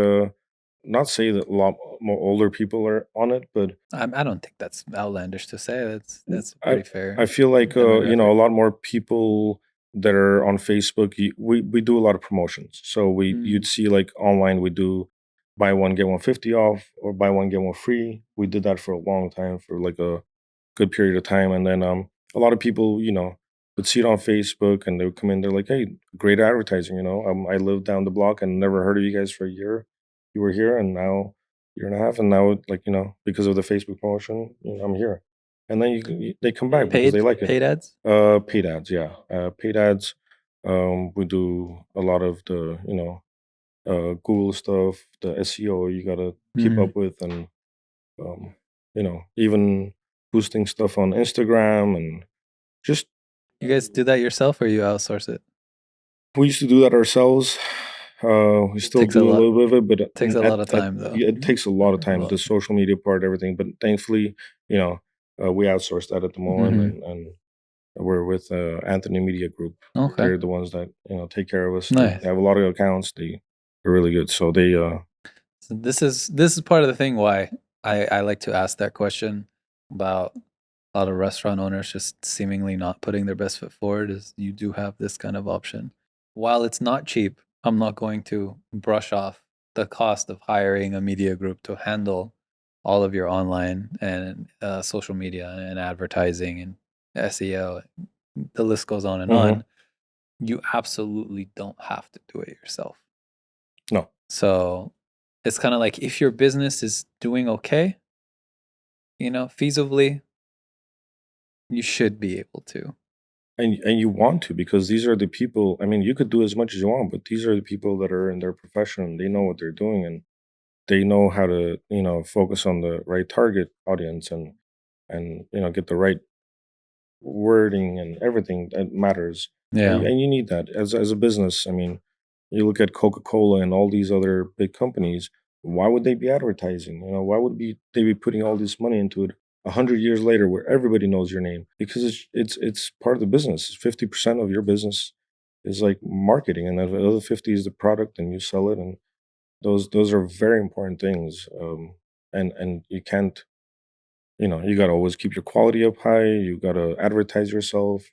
not say that a lot more older people are on it, but I don't think that's outlandish to say. That's a I pretty fair I feel like demographic. a lot more people that are on Facebook. We do a lot of promotions, so Mm. you'd see like online we do buy one get one 50 off or buy one get one free. We did that for a long time for like a good period of time, and then a lot of people would see it on Facebook and they would come in. They're like, "Hey, great advertising." I lived down the block and never heard of you guys for a year. You were here, and now year and a half, and now like because of the Facebook promotion, I'm here. And then they come back because they Paid like it. paid ads? Paid ads, yeah. Paid ads. We do a lot of the Google stuff, the SEO you gotta keep Mm. up with, and even boosting stuff on Instagram and just You guys do that yourself or you outsource it? we used to do that ourselves. We still Takes a do a lot little bit of it, but takes a lot of time though. yeah, it takes a lot of time, Well, the social media part, everything. But thankfully, you know, we outsource that at the moment, mhm. and we're with Anthony Media Group. Okay. They're the ones that take care of us. They Nice. have a lot of accounts. They're really good. So they So this is part of the thing why I like to ask that question about a lot of restaurant owners just seemingly not putting their best foot forward is you do have this kind of option. While it's not cheap, I'm not going to brush off the cost of hiring a media group to handle all of your online and social media and advertising and SEO. The list goes on and mhm. on. You absolutely don't have to do it yourself. No. So it's kind of like if your business is doing okay, feasibly, you should be able to. And you want to, because these are the people. I mean, you could do as much as you want, but these are the people that are in their profession. They know what they're doing, and they know how to focus on the right target audience and get the right wording and everything that matters. Yeah. And you need that as a business. I mean, you look at Coca-Cola and all these other big companies. Why would they be advertising? Why would they be putting all this money into it 100 years later, where everybody knows your name? Because it's part of the business. 50% of your business is like marketing, and the other 50 is the product, and you sell it. And those are very important things. And you can't you got to always keep your quality up high. You got to advertise yourself.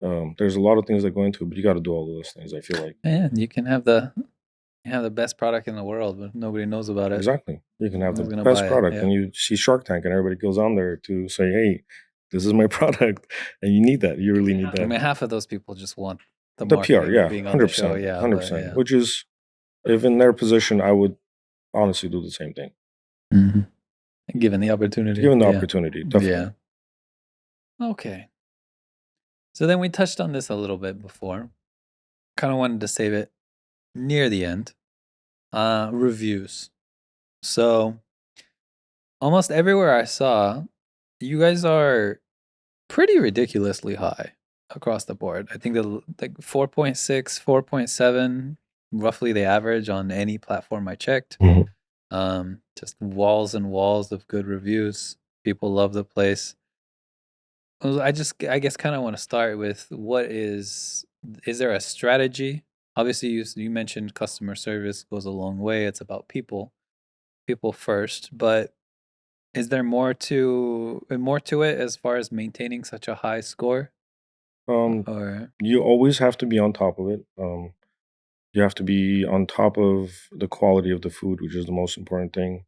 There's a lot of things that go into it, but you got to do all of those things, I feel like. And you have the best product in the world, but nobody knows about it. Exactly. You can have No the one's gonna best buy it. product, Yeah. and you see Shark Tank, and everybody goes on there to say, "Hey, this is my product," and you need that. You really need I that. mean, half of those people just want the The PR, marketing of yeah, being on the hundred show. percent, Yeah, hundred but percent. yeah. Which is, if in their position, I would honestly do the same thing, Mhm. Given the opportunity. given the Yeah. opportunity. Yeah. Definitely. Okay. So then we touched on this a little bit before. Kind of wanted to save it near the end. Reviews. So almost everywhere I saw, you guys are pretty ridiculously high across the board. I think the like 4.6, 4.7, roughly the average on any platform I checked. Mhm. Just walls and walls of good reviews. People love the place. I guess kind of want to start with is there a strategy? Obviously, you mentioned customer service goes a long way. It's about people first, but is there more to it as far as maintaining such a high score? Um, Or you always have to be on top of it. You have to be on top of the quality of the food, which is the most important thing.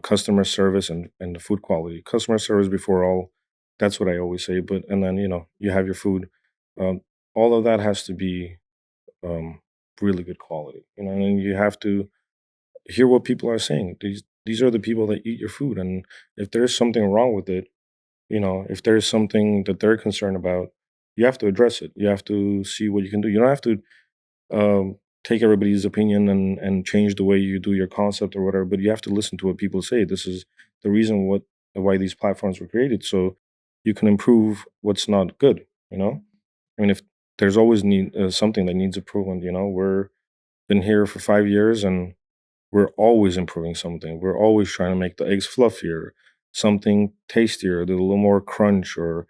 Customer service and the food quality. Customer service before all. That's what I always say. But and then you have your food. Um, all of that has to be um, really good quality. And you have to hear what people are saying. These are the people that eat your food, and if there's something wrong with it, if there's something that they're concerned about, you have to address it. You have to see what you can do. You don't have to take everybody's opinion and change the way you do your concept or whatever, but you have to listen to what people say. This is the reason why these platforms were created, so you can improve what's not good. I mean, if there's always need something that needs improvement. We're been here for 5 years, and we're always improving something. We're always trying to make the eggs fluffier, something tastier, a little more crunch, or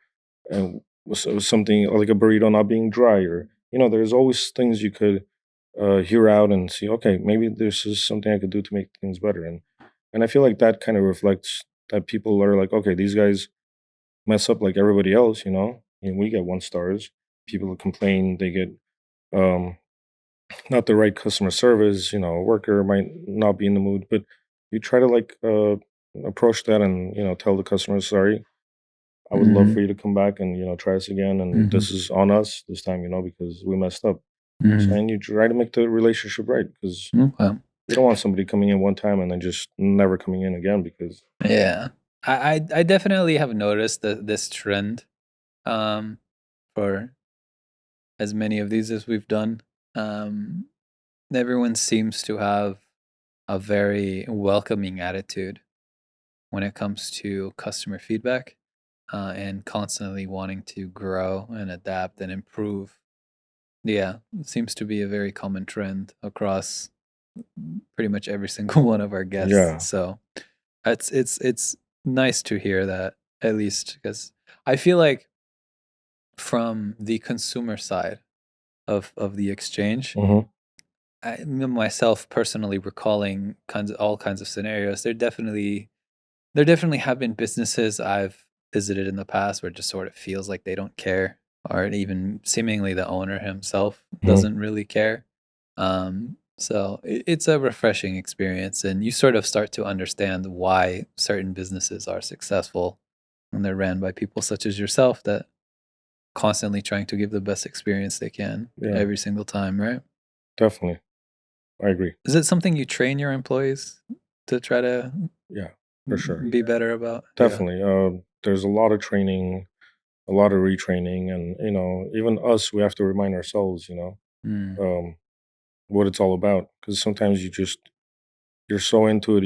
something like a burrito not being dry. Or there's always things you could hear out and see. Okay, maybe this is something I could do to make things better. And I feel like that kind of reflects that people are like, okay, these guys mess up like everybody else. And we get 1 stars. People complain they get um, not the right customer service. A worker might not be in the mood, but you try to like approach that and tell the customer, sorry, I would love for mhm, you to come back and try us again, and mhm, this is on us this time, because we messed up. So mhm. and you try to make the relationship right, because Okay. you don't want somebody coming in one time and then just never coming in again because Yeah. I definitely have noticed this trend um for as many of these as we've done. Um Everyone seems to have a very welcoming attitude when it comes to customer feedback, and constantly wanting to grow and adapt and improve. Yeah, it seems to be a very common trend across pretty much every single one of our guests. yeah. So it's nice to hear that, at least because I feel like from the consumer side of the exchange, Mhm. myself personally recalling all kinds of scenarios. There definitely have been businesses I've visited in the past where it just sort of feels like they don't care, or even seemingly the owner himself Mhm. doesn't really care. So it's a refreshing experience, and you sort of start to understand why certain businesses are successful when they're ran by people such as yourself that constantly trying to give the best experience they can Yeah, every single time, right? definitely. I agree. Is it something you train your employees to try to Yeah, for sure. be better about? Yeah. Definitely. There's a lot of training, a lot of retraining, and even us, we have to remind ourselves, Mm, um, what it's all about. Because sometimes you're so into it,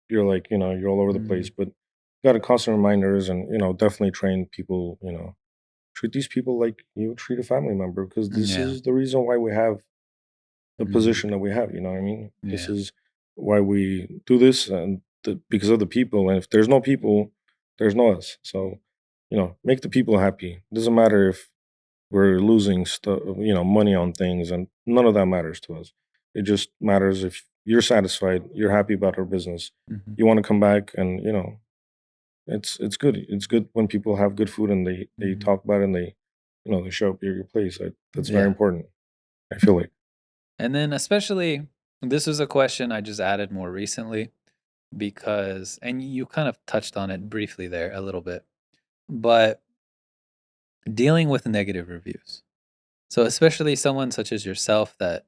you're like, you're all over the place. mm, But you got to constant reminders, and definitely train people. Treat these people like you would treat a family member, because this yeah. is the reason why we have the Mhm. position that we have. You know what I mean? This Yeah. is why we do this, and because of the people. And if there's no people, there's no us. So, make the people happy. It doesn't matter if we're losing stuff, money on things, and none of that matters to us. It just matters if you're satisfied, you're happy about our business, Mhm. you want to come back, and it's good. It's good when people have good food and they Mhm. talk about it and they show up at your place. That's very Yeah. important. I feel like. And then especially this was a question I just added more recently because and you kind of touched on it briefly there a little bit, but dealing with negative reviews. So especially someone such as yourself that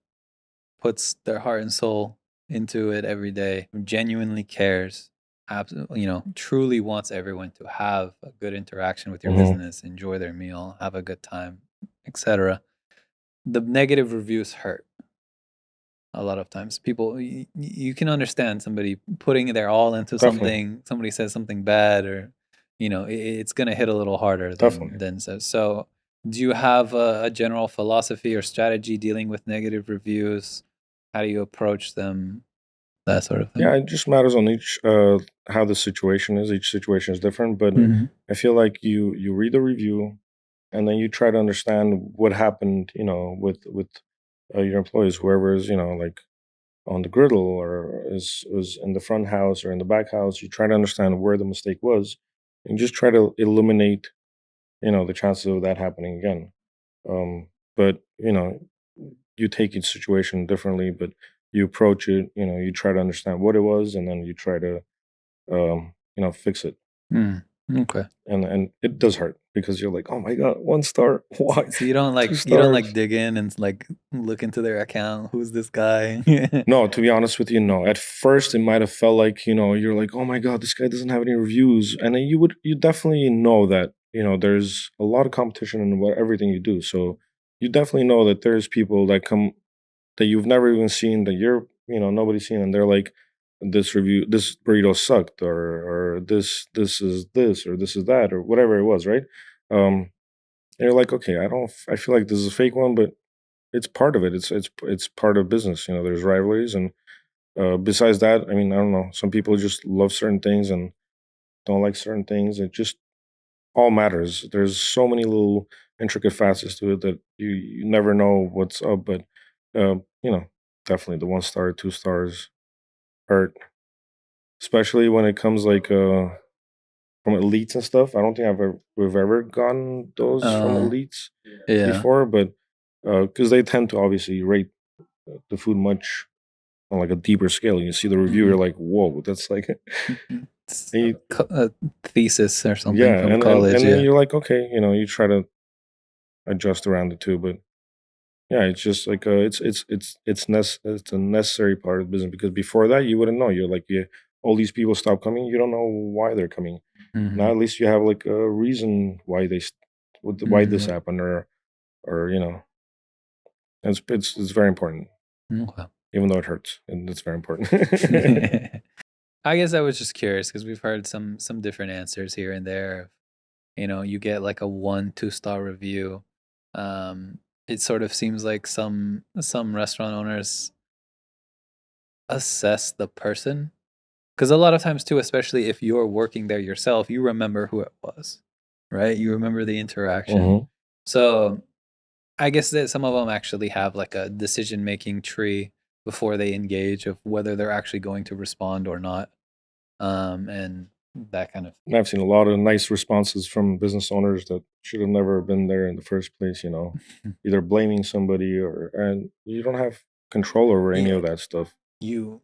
puts their heart and soul into it every day, who genuinely cares, truly wants everyone to have a good interaction with your Hmm. business, enjoy their meal, have a good time, etc. The negative reviews hurt. a lot of times. People, you can understand somebody putting their all into Definitely, something. Somebody says something bad, or it's gonna hit a little harder definitely. than says. So, do you have a general philosophy or strategy dealing with negative reviews? How do you approach them? That sort of Yeah, thing. it just matters on each how the situation is. Each situation is different, but Hmm. I feel like you read the review and then you try to understand what happened, with your employees, whoever is, like on the griddle or is was in the front house or in the back house. You try to understand where the mistake was, and just try to eliminate, the chances of that happening again. But you take each situation differently, but you approach it. You try to understand what it was, and then you try to fix it. Mm, okay. And it does hurt because you're like, oh my god, 1 star, why, So you don't two like stars? dig in and like look into their account. Who's this guy? No, to be honest with you, no. At first, it might have felt like, you're like, oh my god, this guy doesn't have any reviews, and then you definitely know that there's a lot of competition in everything you do. So you definitely know that there's people that come that you've never even seen, that nobody's seen, and they're like, this burrito sucked, or this is this, or this is that, or whatever it was, right? And you're like, okay, I feel like this is a fake one, but it's part of it. It's part of business. There's rivalries, and besides that, I mean, I don't know. Some people just love certain things and don't like certain things. It just all matters. There's so many little intricate facets to it that you never know what's up. But uh, you know, definitely the 1 star, 2 stars hurt, especially when it comes like from elites and stuff. I don't think we've ever gotten those from Oh, elites yeah. before, but because they tend to obviously rate the food much on like a deeper scale. You see the review, you're Mhm. like, whoa, that's like, Mhm. It's and you, a thesis or something yeah, from and college, and then yeah. you're like, okay, you try to adjust around the two, but yeah, it's just like it's a necessary part of business because before that you wouldn't know. You're like, yeah, all these people stop coming. You don't know why they're coming. Now Mhm. at least you have like a reason why why this Mhm. happened, or it's very important, Okay. even though it hurts, and it's very important. I guess I was just curious because we've heard some different answers here and there. You get like a 1, 2 star review. Um, it sort of seems like some restaurant owners assess the person. Because a lot of times too, especially if you're working there yourself, you remember who it was, right? You remember the interaction. Hmm. So I guess that some of them actually have like a decision-making tree before they engage of whether they're actually going to respond or not, and that kind of I've seen a lot of nice responses from business owners that should have never been there in the first place. thing. Either blaming somebody, and you don't have control over any Yeah, of that stuff.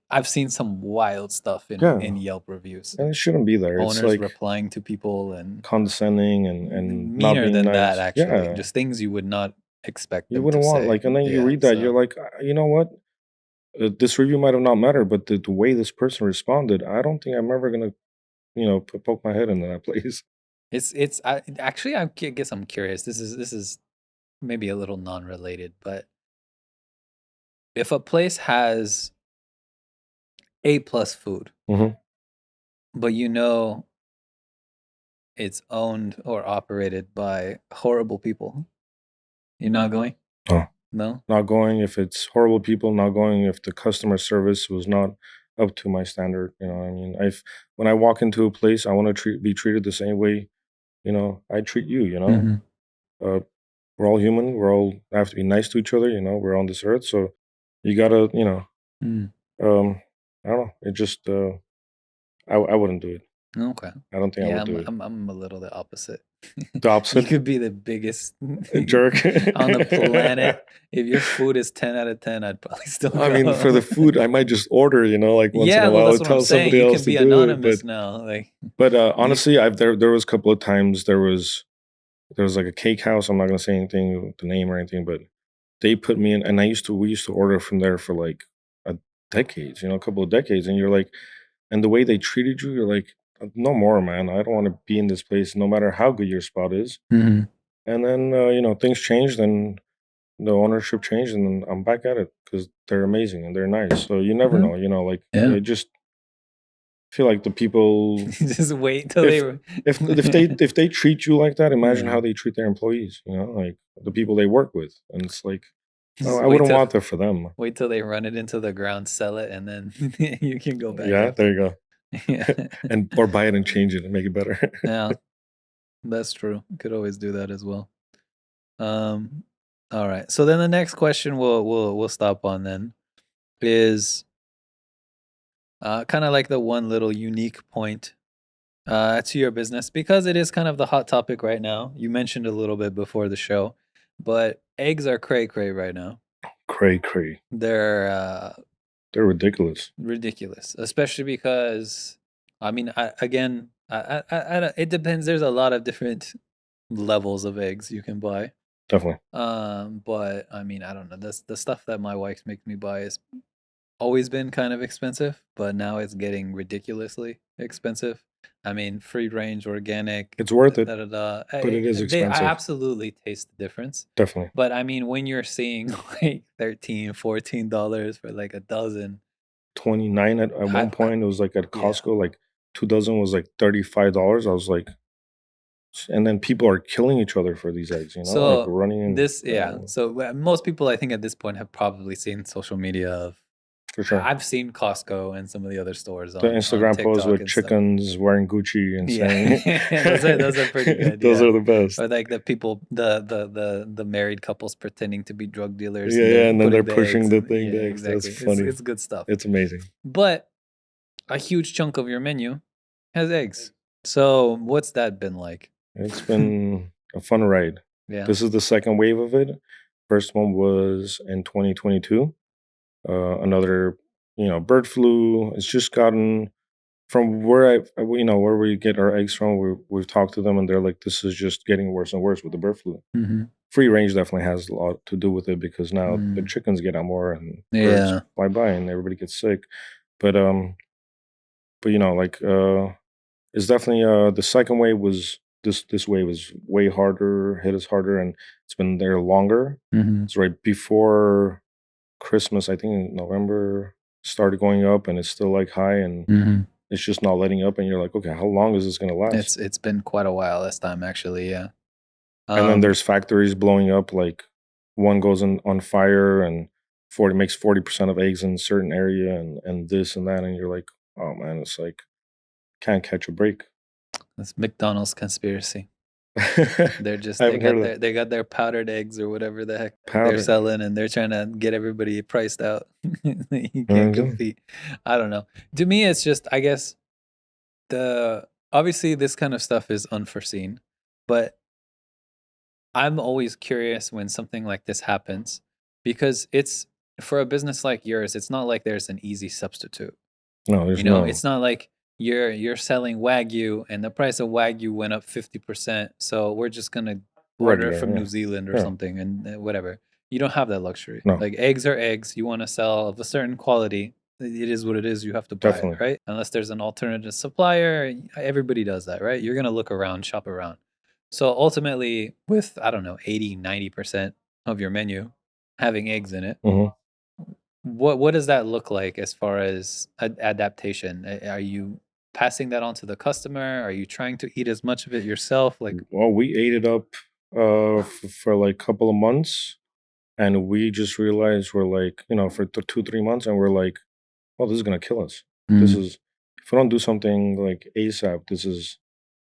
I've seen some wild stuff in Yeah, Yelp reviews and of it shouldn't be there. It's owners like replying to people and condescending and not meaner being than that nice. actually, Yeah, just things you would not expect you them to wouldn't want say. like, and then you Yeah, read that, you're so like, you know what? This review might have not mattered, but the way this person responded, I don't think I'm ever gonna, poke my head into that place. I guess I'm curious. This is maybe a little non-related, but if a place has A plus food, Hmm. but it's owned or operated by horrible people, you're not going? No? Not going if it's horrible people, not going if the customer service was not up to my standard. What I mean, when I walk into a place, I want to be treated the same way, I treat you. Mhm. Uh, we're all human. We're all have to be nice to each other. We're on this earth, so you gotta, Mm. I don't know. It just, I wouldn't do it. Okay. I don't think I Yeah, would I'm do it. I'm a little the opposite. The You opposite, could be the biggest a jerk. on the planet. If your food is 10 out of 10, I'd probably still I mean, for the go. food, I might just order, like once in Yeah, a well, while, that's and what I'm tell saying. somebody You else can to be do it. anonymous now. Like But you honestly, there was a couple of times there was like a cake house. I'm not gonna say anything, the name or anything, but they put me in, and we used to order from there for like a decades, a couple of decades, and you're like, and the way they treated you, you're like, no more, man. I don't want to be in this place, no matter how good your spot is. Mhm. And then things changed, and the ownership changed, and then I'm back at it because they're amazing and they're nice. So you never know, like Yeah. I just feel like the people, Just wait till if they. if they treat you like that, imagine Yeah. how they treat their employees. Like the people they work with, and it's like, Just I wouldn't want that for them. wait till they run it into the ground, sell it, and then you can go back. Yeah, there you go. Yeah. And or buy it and change it and make it better. Yeah, that's true. Could always do that as well. All right. So then the next question we'll stop on then is kind of like the one little unique point to your business, because it is kind of the hot topic right now. You mentioned a little bit before the show, but eggs are cray cray right now. Cray cray. They're They're ridiculous. ridiculous, especially because I mean, it depends. There's a lot of different levels of eggs you can buy. Definitely. But I mean, I don't know. The stuff that my wife makes me buy is always been kind of expensive, but now it's getting ridiculously expensive. I mean, free range, organic. It's worth it, Da, da, da. but it is I expensive. absolutely taste the difference. Definitely. But I mean, when you're seeing like $13, $14 for like a dozen, 29 at one point. It was like at Costco, like 2 dozen was like $35. I was like, and then people are killing each other for these eggs, So like running. So most people, I think, at this point have probably seen social media of. For sure. I've seen Costco and some of the other stores. The Instagram posts with chickens wearing Gucci and saying, those are pretty good. Those are the best. Or like the people, the married couples pretending to be drug dealers. Yeah, and then they're pushing the thing. Yeah, exactly. That's funny. It's good stuff. It's amazing. But a huge chunk of your menu has eggs. So what's that been like? It's been a fun ride. Yeah. This is the second wave of it. First one was in 2022. Another, bird flu. It's just gotten from where where we get our eggs from. We've talked to them, and they're like, this is just getting worse and worse with the bird flu. Mm-hmm. Free range definitely has a lot to do with it because now the chickens get out more and birds fly by and everybody gets sick. But it's definitely the second wave was this wave was way harder, hit us harder, and it's been there longer. Mm-hmm. It's right before Christmas, I think in November, started going up, and it's still like high, and it's just not letting up. And you're like, okay, how long is this going to last? It's been quite a while this time, actually. Yeah. And then there's factories blowing up. Like one goes on fire, and makes 40% of eggs in a certain area, and this and that, and you're like, oh man, it's like can't catch a break. It's McDonald's conspiracy. They're just they got their powdered eggs or whatever the heck they're selling, and they're trying to get everybody priced out. You can't compete. I don't know. To me, it's just, I guess, obviously this kind of stuff is unforeseen, but I'm always curious when something like this happens, because it's, for a business like yours, it's not like there's an easy substitute. No, there's no. It's not like you're selling Wagyu and the price of Wagyu went up 50%, so we're just gonna order it from New Zealand or something, and whatever. You don't have that luxury. No. Like, eggs are eggs. You want to sell of a certain quality, it is what it is. You have to buy it, right? Unless there's an alternative supplier, everybody does that, right? You're gonna look around, shop around. So ultimately, with, I don't know, 80-90% of your menu having eggs in it, what does that look like as far as adaptation? Are you passing that on to the customer? Are you trying to eat as much of it yourself? Like, well, we ate it up for like a couple of months, and we just realized we're like, for 2-3 months, and we're like, well, this is gonna kill us. This is, if we don't do something like ASAP, this is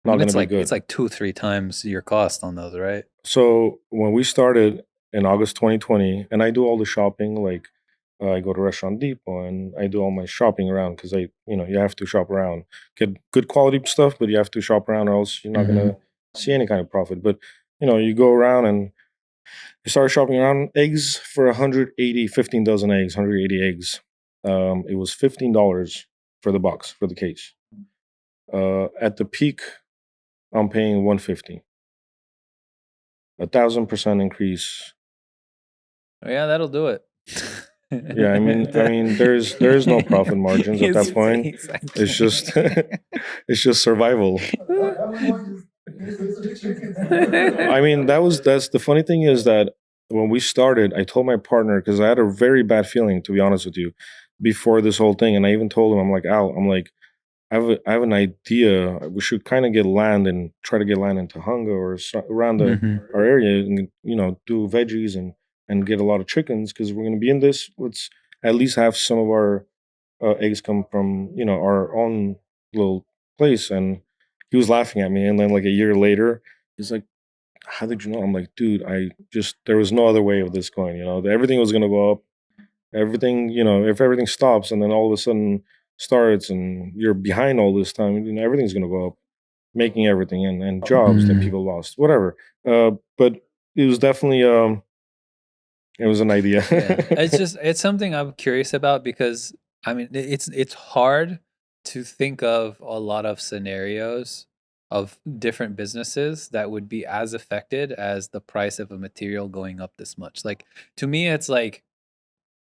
not gonna be good. It's like 2-3 times your cost on those, right? So when we started in August 2020, and I do all the shopping, like I go to Restaurant Depot and I do all my shopping around because you have to shop around, get good quality stuff, but you have to shop around or else you're not gonna see any kind of profit. But you go around and you start shopping around. Eggs for 180, 15 dozen eggs, 180 eggs. It was $15 for the box, for the case. At the peak, I'm paying $150. 1,000% increase. Oh, yeah, that'll do it. Yeah, I mean, there's no profit margins at that point. It's just it's just survival. I mean, that's the funny thing is that when we started, I told my partner because I had a very bad feeling, to be honest with you, before this whole thing, and I even told him, I'm like, Al, I'm like, I have an idea. We should kind of get land and try to get land in Tahunga or around Mhm. our area, and do veggies and get a lot of chickens because we're going to be in this. Let's at least have some of our eggs come from our own little place. And he was laughing at me, and then like a year later, he's like, "How did you know?" I'm like, "Dude, I just there was no other way of this going. Everything was going to go up. Everything, if everything stops and then all of a sudden starts and you're behind all this time, everything's going to go up, making everything and jobs that Mm. people lost, whatever. But it was definitely it was an idea. Yeah, it's something I'm curious about because I mean it's hard to think of a lot of scenarios of different businesses that would be as affected as the price of a material going up this much. Like to me, it's like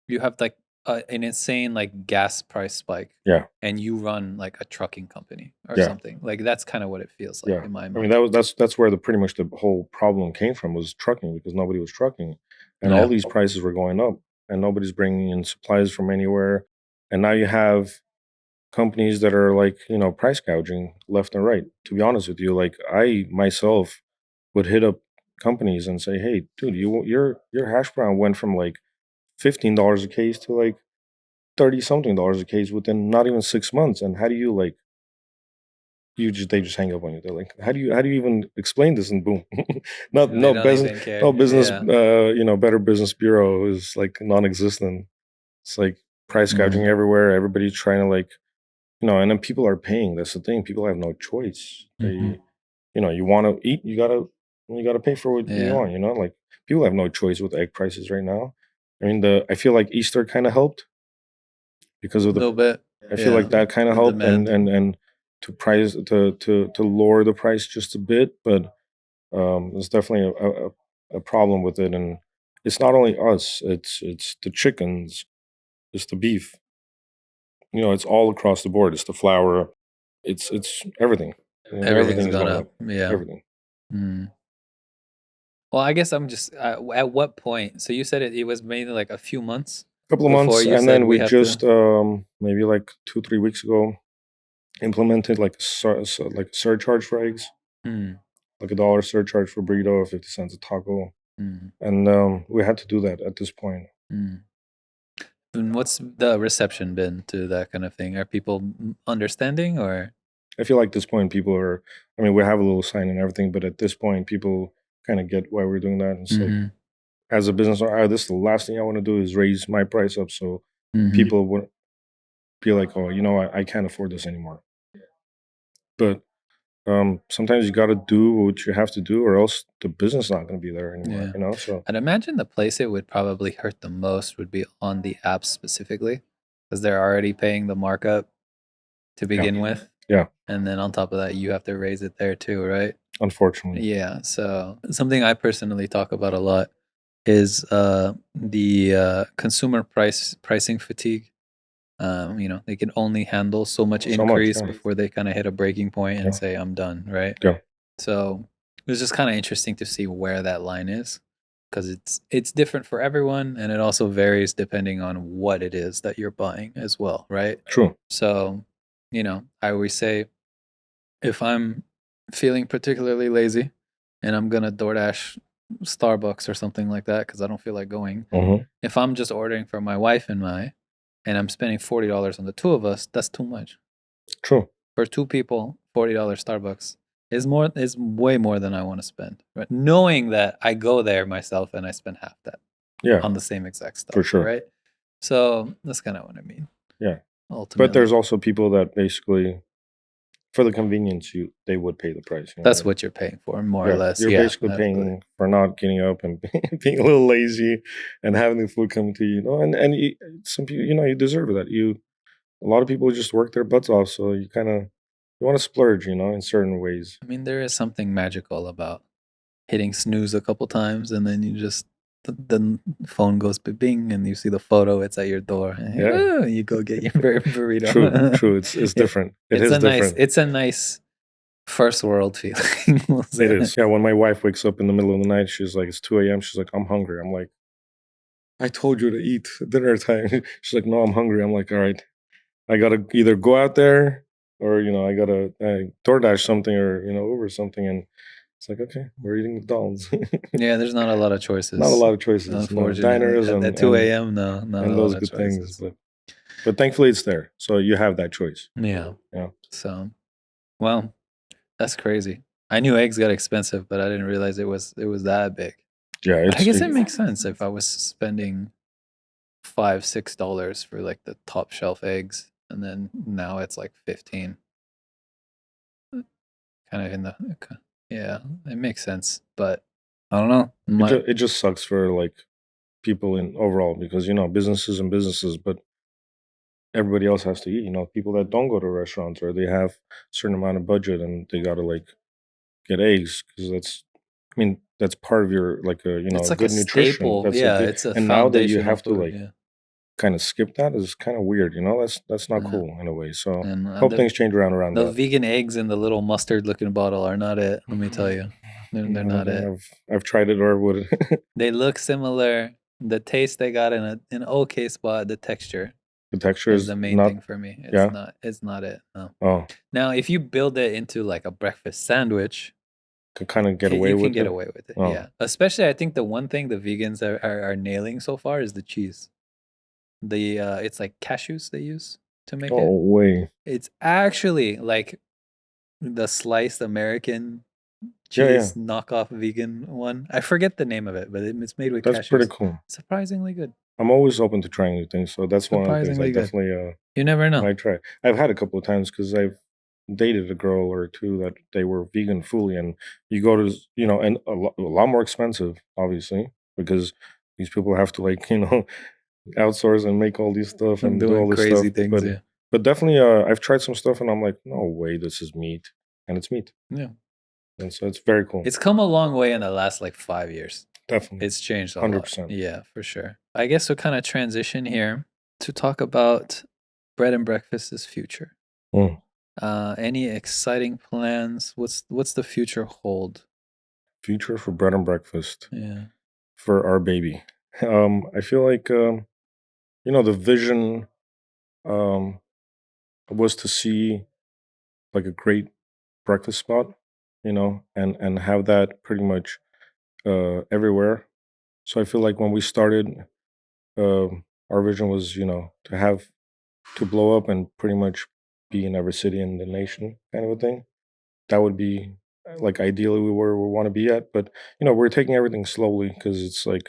you have like an insane like gas price spike, Yeah, and you run like a trucking company or yeah, something. Like that's kind of what it feels like yeah. in my I mean, mind. that's where the pretty much the whole problem came from, was trucking, because nobody was trucking, and all Yeah. these prices were going up, and nobody's bringing in supplies from anywhere, and now you have companies that are like price gouging left and right. To be honest with you, like I myself would hit up companies and say, "Hey, dude, your hash brown went from like $15 a case to like 30 something dollars a case within not even 6 months. And how do you like they just hang up on you? They're like, how do you even explain this?" And boom, not They no don't business, even no care. business, Yeah. Better Business Bureau is like non-existent. It's like price gouging Mm. everywhere. Everybody's trying to like and then people are paying. That's the thing. People have no choice. Hmm. You want to eat, you gotta pay for what you Yeah. want. Like people have no choice with egg prices right now. I mean, I feel like Easter kind of helped because of A the. little bit. I feel Yeah. like that kind of The helped, and demand. to lower the price just a bit, but there's definitely a problem with it, and it's not only us. It's the chickens, it's the beef. It's all across the board. It's the flour. It's everything. Everything's Everything is gone going up. up. Yeah. Everything. Mm. Well, I guess I'm just at what point? So you said it was mainly like a few months Couple of before months, you and said then we we have to. just maybe like 2 3 weeks ago implemented like like a surcharge for eggs, Mm, like $1 surcharge for burrito, 50 cents a taco, mm, and we had to do that at this point. mm. And what's the reception been to that kind of thing? Are people understanding or? I feel like this point people are. I mean, we have a little sign and everything, but at this point, people kind of get why we're doing that. And it's like, Hmm. as a business owner, this is the last thing I want to do is raise my price up, so Hmm. people would be like, "Oh, I can't afford this anymore." But sometimes you got to do what you have to do, or else the business is not going to be there anymore. Yeah. So I'd imagine the place it would probably hurt the most would be on the apps specifically, because they're already paying the markup to yeah, begin with. yeah. And then on top of that, you have to raise it there too, right? Unfortunately, Yeah. So something I personally talk about a lot is the consumer pricing fatigue. They can only handle so much so much. increase Yeah, before they kind of hit a breaking point and yeah, say, "I'm done," right? yeah. So it's just kind of interesting to see where that line is, because it's different for everyone, and it also varies depending on what it is that you're buying as well, right? True. So, I always say if I'm feeling particularly lazy and I'm gonna DoorDash Starbucks or something like that because I don't feel like going, Hmm. if I'm just ordering for my wife and I'm spending $40 on the two of us, that's too much. True. For two people, $40 Starbucks is way more than I want to spend. Right? Knowing that I go there myself and I spend half that Yeah, on the same exact for stuff, sure. right? So that's kind of what I mean, Yeah, but ultimately. there's also people that basically, for the convenience, they would pay the price. That's what you're paying for, more or Yeah, less. you're Yeah, basically absolutely. paying for not getting up and being a little lazy and having the food come to you. And some people, you deserve that. A lot of people just work their butts off, so you want to splurge, in certain ways. I mean, there is something magical about hitting snooze a couple times and then you just the phone goes bing and you see the photo, it's at your door, and Yeah, you go get your true, burrito. true. It's Yeah, different. It is different. it's a nice first world feeling. We'll say. It is. Yeah, when my wife wakes up in the middle of the night, she's like, it's 2 a.m. She's like, I'm hungry. I'm like, I told you to eat dinner time. She's like, no, I'm hungry. I'm like, all right, I gotta either go out there or I gotta DoorDash something or Uber something. And it's like, okay, we're eating McDonald's. Yeah, there's not a lot of Not a choices, lot of choices. No unfortunately. diners At 2 a.m., no, not a and lot those of good things, choices. but thankfully it's there, so you have that choice. Yeah. Yeah, So, well, that's crazy. I knew eggs got expensive, but I didn't realize it was that big. yeah. But I guess it makes sense if I was spending $5-6 for like the top shelf eggs, and then now it's like 15. Kind of in the yeah, it makes sense. But I don't know. it just sucks for like people in overall because businesses and businesses, but everybody else has to eat. People that don't go to restaurants or they have a certain amount of budget and they gotta like get eggs because that's part of your like a It's like a good nutrition. staple. That's a Yeah, good, it's a and now that you foundational have to food. like Yeah, kind of skip that is kind of weird. That's not yeah. cool in a way. So And hope things change around the that. vegan eggs in the little mustard looking bottle are not it. Let me tell you, they're not it. I've tried it or would. They look similar. The taste they got in an okay spot. The texture The texture is is the main not. thing for me. Yeah. It's not it. No. Oh, Now, if you build it into like a breakfast sandwich, could kind of get away you can with get it. away with it. Oh, Yeah. Especially, I think the one thing the vegans are nailing so far is the cheese. It's like cashews they use to make oh it. way. It's actually like the sliced American Yeah, yeah. cheese knockoff vegan one. I forget the name of it, but it's made with That's pretty cashews. cool. Surprisingly good. I'm always open to trying new things, so that's one of the things I Surprisingly good. definitely You never know. might try. I've had a couple of times because I've dated a girl or two that they were vegan fully, and you go to and a lot more expensive, obviously, because these people have to like outsource and make all these stuff I'm and do doing all this stuff. crazy things. Yeah. But definitely, I've tried some stuff, and I'm like, no way, this is meat, and it's meat, Yeah. and so it's very cool. It's come a long way in the last like 5 years. Definitely, It's changed a lot. 100%. Yeah, for sure. I guess we'll kind of transition here to talk about bread and breakfast's future. Mm. Any exciting plans? What's the future hold? Future for bread and breakfast Yeah. for our baby. I feel like the vision um, was to see like a great breakfast spot, and have that pretty much everywhere. So I feel like when we started, our vision was, to have to blow up and pretty much be in every city in the nation, kind of a thing. That would be like ideally where we want to be at. But we're taking everything slowly because it's like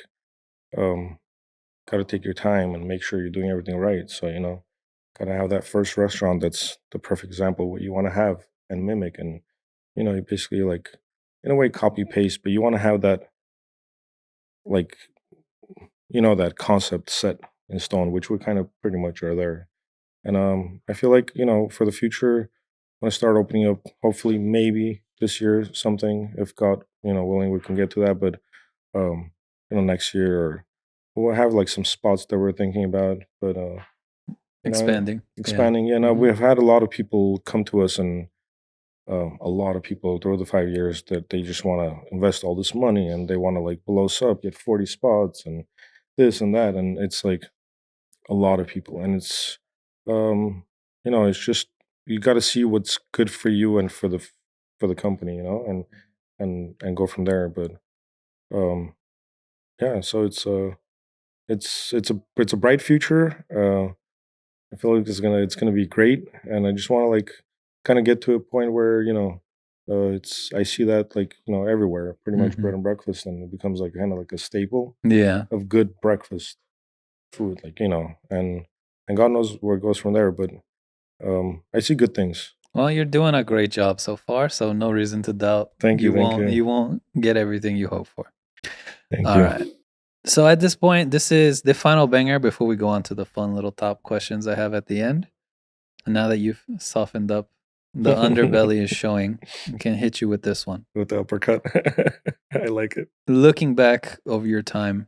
um, got to take your time and make sure you're doing everything right. So gotta have that first restaurant that's the perfect example of what you want to have and mimic, and you basically like in a way copy paste, but you want to have that like that concept set in stone, which we kind of pretty much are there. And I feel like for the future, when I start opening up, hopefully maybe this year something, if God willing, we can get to that. But next year or we'll have like some spots that we're thinking about. But Expanding. expanding. Yeah, no, we have had a lot of people come to us, and a lot of people through the 5 years that they just want to invest all this money and they want to like blow us up, get 40 spots and this and that, and it's like a lot of people, and it's it's just you got to see what's good for you and for the company, and go from there. But um, yeah, so it's a bright future. I feel like it's gonna be great, and I just want to like kind of get to a point where it's I see that like everywhere, pretty much bread Hmm. and breakfast, and it becomes like kind of like a staple Yeah. of good breakfast food, like and God knows where it goes from there. But I see good things. Well, you're doing a great job so far, so no reason to doubt Thank you, thank you, you won't get everything you hope for. thank All you. right. So at this point, this is the final banger before we go on to the fun little top questions I have at the end. And now that you've softened up, the underbelly is showing. I can hit you with this one. With the uppercut. I like it. Looking back over your time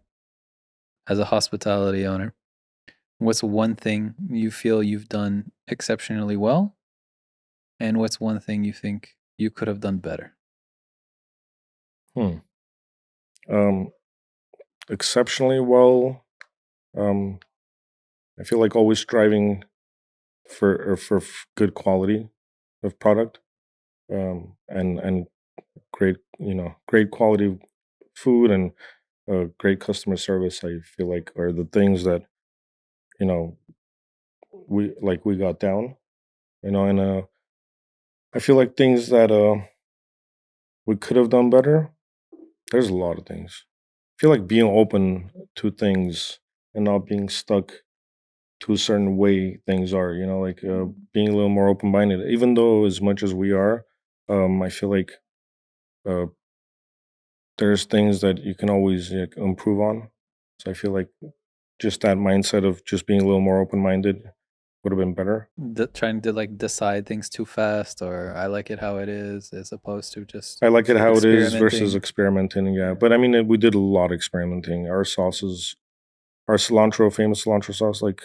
as a hospitality owner, what's one thing you feel you've done exceptionally well? And what's one thing you think you could have done better? Hmm. Um, Exceptionally well. Um, I feel like always striving for good quality of product, and great, great quality food and great customer service. I feel like are the things that you know we got down. And I feel like things that we could have done better. There's a lot of things. I feel like being open to things and not being stuck to a certain way things are. Like being a little more open minded. Even though as much as we are, I feel like uh, there's things that you can always improve on. So I feel like just that mindset of just being a little more open minded would have been better. Trying to like decide things too fast, or I like it how it is, as opposed to just I like it how it is versus experimenting. experimenting. Yeah, but I mean, we did a lot of experimenting. Our sauces, our cilantro, famous cilantro sauce, like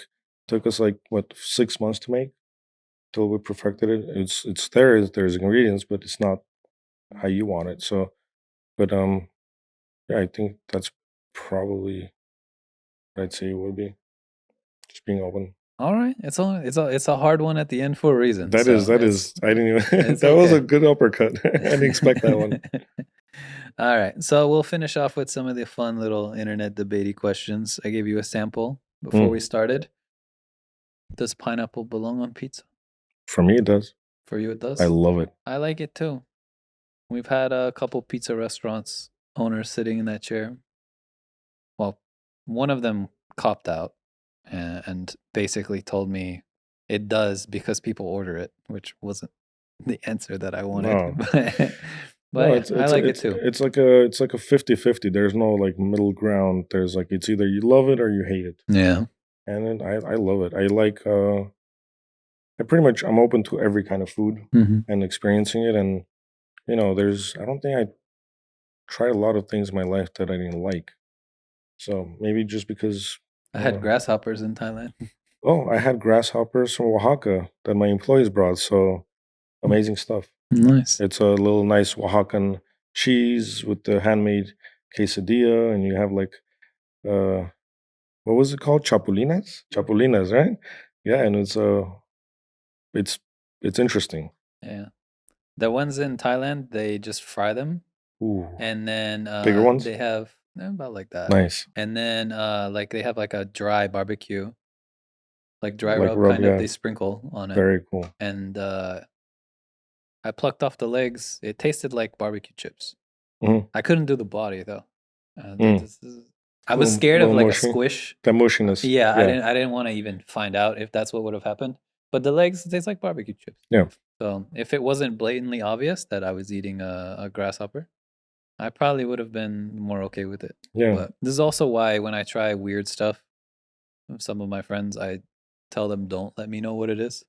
took us like what 6 months to make till we perfected it. It's there. There's ingredients, but it's not how you want it. So, but yeah, I think that's probably what I'd say it would be. Just being open. All right, it's a hard one at the end for a reason. That is So that is. it's I didn't even. it's That was a okay. good uppercut. I didn't expect that one. All right, so we'll finish off with some of the fun little internet debatey questions. I gave you a sample before we Mm, started. Does pineapple belong on pizza? for me, it does. For you, it I does. love it. I like it too. We've had a couple pizza restaurants owners sitting in that chair. Well, one of them copped out and basically told me it does because people order it, which wasn't the answer that I wanted. No, But no, yeah, it's I it's like it it's too. it's like a 50-50. There's no like middle ground. There's like it's either you love it or you hate it. Yeah. And then I love it. I like I pretty much I'm open to every kind of food Hmm. and experiencing it. And there's I don't think I tried a lot of things in my life that I didn't like. So maybe just because I you had know grasshoppers in Thailand. oh, I had grasshoppers from Oaxaca that my employees brought. So amazing stuff. Nice. It's a little nice Oaxacan cheese with the handmade quesadilla, and you have like uh, what was it called? Chapulines, chapulines, right? Yeah, and it's it's interesting. Yeah. The ones in Thailand, they just fry them, Ooh, and then bigger ones, they have about like that. nice. And then like they have like a dry barbecue, like dry Like rub rub, kind of yeah, they sprinkle on it. very cool. And I plucked off the legs. It tasted like barbecue chips. Hmm. I couldn't do the body though. Mm. This is, I was scared of Little like a mushy, squish. that mushiness, Yeah, yeah, I didn't want to even find out if that's what would have happened. But the legs taste like barbecue chips. yeah, So if it wasn't blatantly obvious that I was eating a grasshopper, I probably would have been more okay with it. yeah, But this is also why when I try weird stuff, some of my friends, I tell them don't let me know what it is.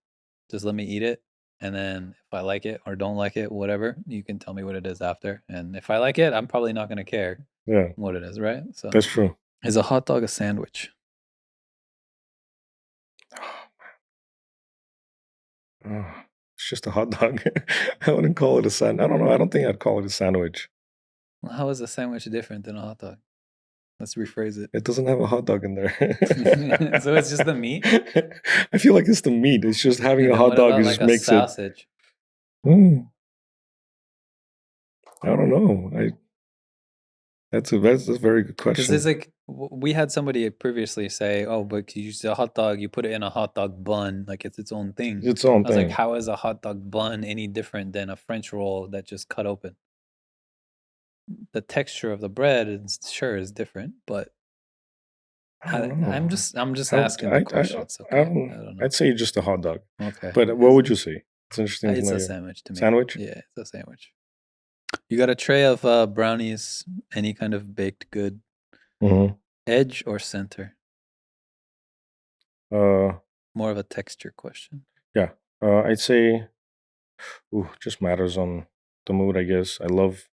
Just let me eat it. And then if I like it or don't like it, whatever, you can tell me what it is after. And if I like it, I'm probably not going to care yeah. what it is, right? So That's true. is a hot dog a sandwich? It's just a hot dog. I wouldn't call it a I don't know. I don't think I'd call it a sandwich. Well, how is a sandwich different than a hot dog? Let's rephrase it. It doesn't have a hot dog in there. So it's just the meat? I feel like it's the meat. It's just having And a then hot what dog. It about just like a makes it. sausage? Mm, I don't know. That's a very good Because there's question. like we had somebody previously say, "Oh, but you use a hot dog, you put it in a hot dog bun, like it's its own thing." It's its own I was like, thing. "How is a hot dog bun any different than a French roll that just cut open?" The texture of the bread is sure is different, but I don't know. I'm just I would. asking the question. It's I okay. don't. I don't know. I'd say just a hot dog. Okay, But what would you say? It's interesting to it's know a your sandwich to me. sandwich. Yeah, it's a sandwich. You got a tray of brownies, any kind of baked good, Hmm. edge or center? Uh, More of a texture question. yeah. I'd say. Ooh, just matters on the mood. I guess. I love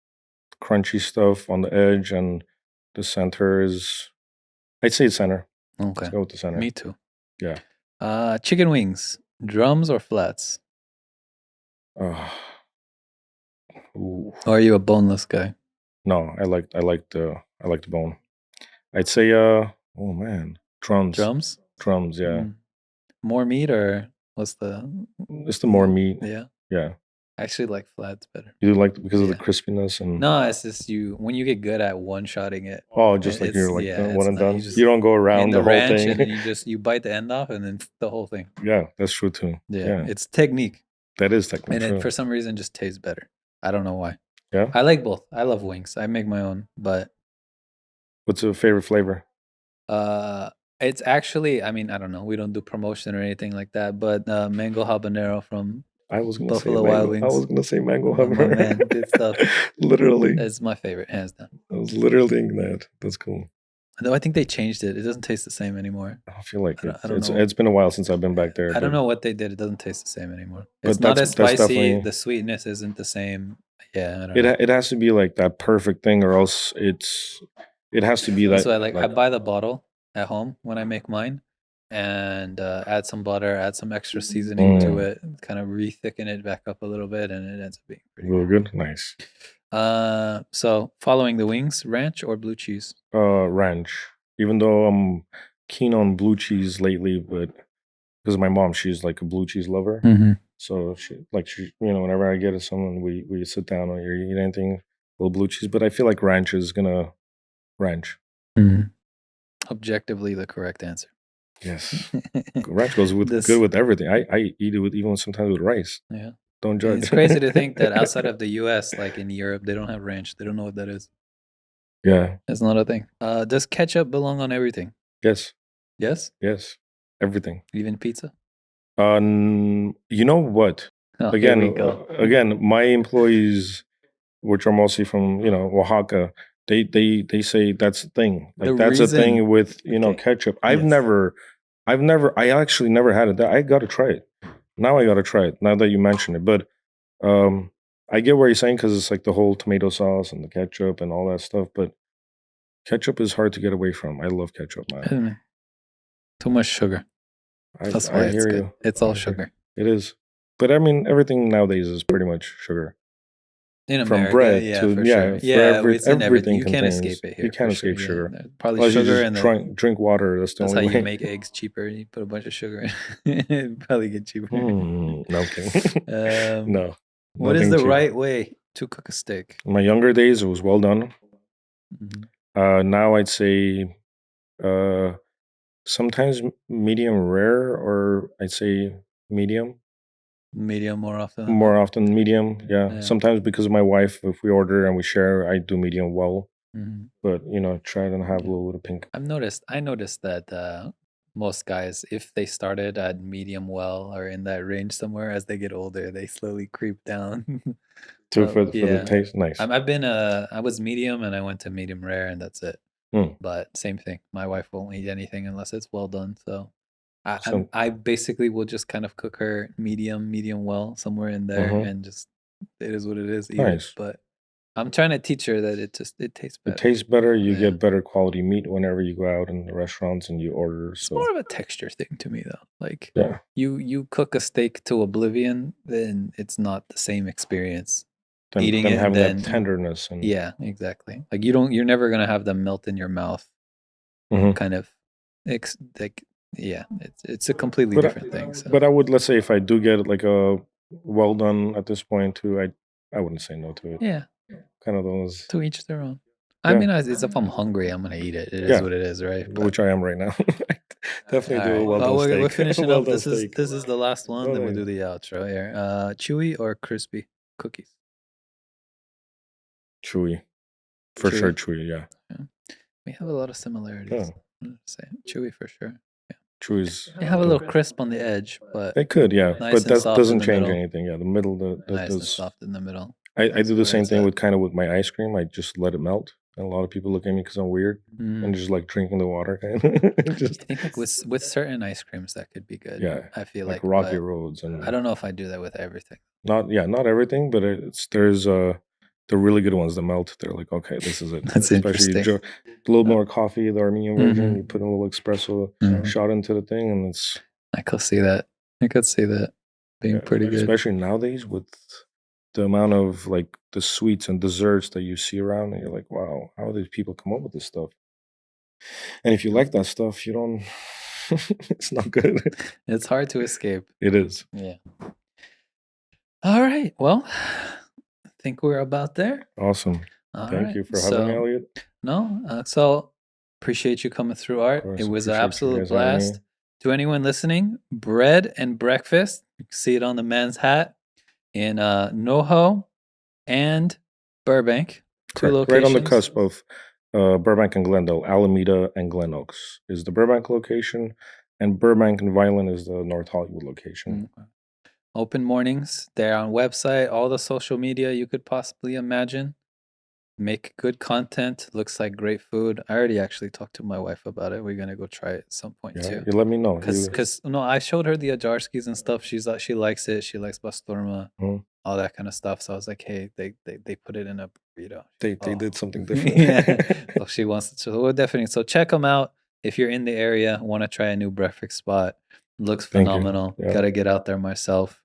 crunchy stuff on the edge, and the center is. I'd say center. Let's Okay, go with the center. me too. Yeah. Chicken wings, drums or flats? Uh, Ooh. Or are you a boneless guy? No, I like the bone. I'd say oh man, drums. Drums? Drums, yeah. Mm. More meat or what's the It's the more meat. yeah? Yeah. I actually like flats better. You like because of the Yeah. crispiness and No, it's just when you get good at one-shotting it, oh, just like it's you're like yeah, one it's and not. You done. just You don't go in around the the whole ranch and then thing. you bite the end off and then the whole thing. Yeah, that's true too. Yeah, Yeah, it's technique, that is technically and it true. for some reason just tastes better. I don't know why. Yeah. I like both. I love wings. I make my own, but What's your favorite flavor? uh, it's actually. I mean, I don't know. We don't do promotion or anything like that, but mango habanero from I was gonna say Buffalo Wild mango. I Wings. was gonna say mango My hammer. man, good stuff. Literally, It's my favorite, hands down. I was literally thinking that. That's cool. Though I think they changed it. It doesn't taste the same anymore. I feel like I don't know. it's been a while since I've been back there, I don't but know what they did. It doesn't taste the same anymore. It's but not as that's spicy. definitely The sweetness isn't the same. Yeah, I don't it. know. It has to be like that perfect thing, or else it has to be That's that why I like buy the bottle at home when I make mine, and add some butter, add some extra seasoning to it, kind of re-thicken it back up a little bit, and it ends up being pretty real good. Nice. So following the wings, ranch or blue cheese? Ranch. Even though I'm keen on blue cheese lately, but because my mom, she's like a blue cheese lover. Mm-hmm. So whenever I get it, someone we sit down or you eat anything, a little blue cheese. But I feel like ranch is gonna ranch. Mm-hmm. Objectively, the correct answer. Yes, ranch goes with This, good with everything. I eat it with even sometimes with rice. yeah. Don't judge. It's crazy to think that outside of the US, like in Europe, they don't have ranch. They don't know what that is. Yeah. It's not a thing. Does ketchup belong on everything? Yes. Yes? Yes. Everything. Even pizza? You know what? Oh, here we go. Again, my employees, which are mostly from Oaxaca, they say that's the thing. Like that's a thing with ketchup. I actually never had it. I gotta try it. Now I gotta try it. Now that you mention it, but um, I get what you're saying because it's like the whole tomato sauce and the ketchup and all that stuff. But ketchup is hard to get away from. I love ketchup, man. Too much sugar. That's why I it's hear good. you. It's all sugar. It is. But I mean, everything nowadays is pretty much sugar. In From America, bread yeah, to for sure. Yeah, It's in everything. everything You can't contains. escape it here. You can't for sure. escape sugar. Yeah. Probably Unless sugar you and just drink water. That's the that's only how way. you make eggs cheaper. You put a bunch of sugar in. It'd probably get cheaper. No, okay. No. What is nothing the cheap. right way to cook a steak? In my younger days, it was well done. Mm-hmm. Now I'd say sometimes medium rare, or I'd say medium. Medium more often. More often medium, Yeah. Sometimes because of my wife, if we order and we share, I do medium well. Mm-hmm. But try to have a little bit of pink. I noticed that most guys, if they started at medium well or in that range somewhere, as they get older, they slowly creep down. For the taste, nice. I was medium and I went to medium rare and that's it. Mm. But same thing. My wife won't eat anything unless it's well done. So So- I basically will just kind of cook her medium well somewhere in there, and just it is what it is. Eat Nice. it. But I'm trying to teach her that it tastes better. It tastes better. You Yeah. get better quality meat whenever you go out in the restaurants and you order. It's So more of a texture thing to me, though. Like yeah, you cook a steak to oblivion, then it's not the same experience. then Eating it, having then that tenderness and yeah, exactly. Like you're never gonna have them melt in your mouth. Kind of, like yeah, it's a completely different thing. So. But I would, let's say, if I do get like a well done at this point too, I wouldn't say no to it. Yeah, kind of those. to each their own. I mean, it's if I'm hungry, I'm gonna eat it. It is what it is, right? Which I am right now. Definitely do a well done we're steak. finishing well up. This is the last one. Then we'll do nice. the outro here. Chewy or crispy cookies? Chewy, for sure. Chewy, yeah. We have a lot of similarities. Say chewy for sure. Yeah. Chewy's. They have a little crisp on the edge, but it could, yeah. Nice but that doesn't change middle. anything. Yeah, the middle, nice and soft in the middle. I do the same thing with my ice cream. I just let it melt, and a lot of people look at me because I'm weird and just like drinking the water. Kind of. Just. I think like with certain ice creams that could be good. Yeah, I feel like Rocky Roads, and I don't know if I do that with everything. Not everything, but there's the really good ones that melt. They're like, okay, this is it. That's Especially interesting. A little more coffee, the Armenian version. You put a little espresso shot into the thing, and it's. I could see that. Being pretty good. Especially nowadays with the amount of like the sweets and desserts that you see around, and you're like, wow, how do these people come up with this stuff? And if you like that stuff, you don't. It's not good. It's hard to escape. It is. Yeah. All right. Well, I think we're about there. Awesome. All Thank right. you for having me, So, Elliot. no, so appreciate you coming through, Art. course, It was an appreciate you absolute guys having me. blast. To anyone listening, bread and breakfast. You can see it on the man's hat in NoHo and Burbank. Two Correct. Right on the locations. cusp of Burbank and Glendale, Alameda and Glen Oaks is the Burbank location, and Burbank and Vineland is the North Hollywood location. Open mornings. They're on website, all the social media you could possibly imagine. Make good content. Looks like great food. I already actually talked to my wife about it. We're gonna go try it at some point Yeah, too. you let me know. Cause no, I showed her the Ajarskis and stuff. She's like, she likes it. She likes basturma, Mhm. all that kind of stuff. So I was like, hey, they put it in a burrito. They Oh. did something different. Yeah. So she wants to. So we'll definitely. So check them out if you're in the area. Want to try a new breakfast spot? Looks Thank you. phenomenal. Yeah. Got to get out there myself.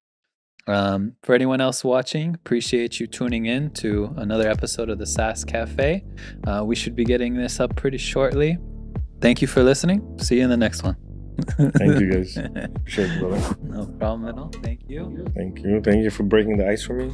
For anyone else watching, appreciate you tuning in to another episode of the SaaS Cafe. We should be getting this up pretty shortly. Thank you for listening. See you in the next one. Thank you, guys. Appreciate it, brother. No problem at all. Thank you. Thank you. Thank you for breaking the ice for me.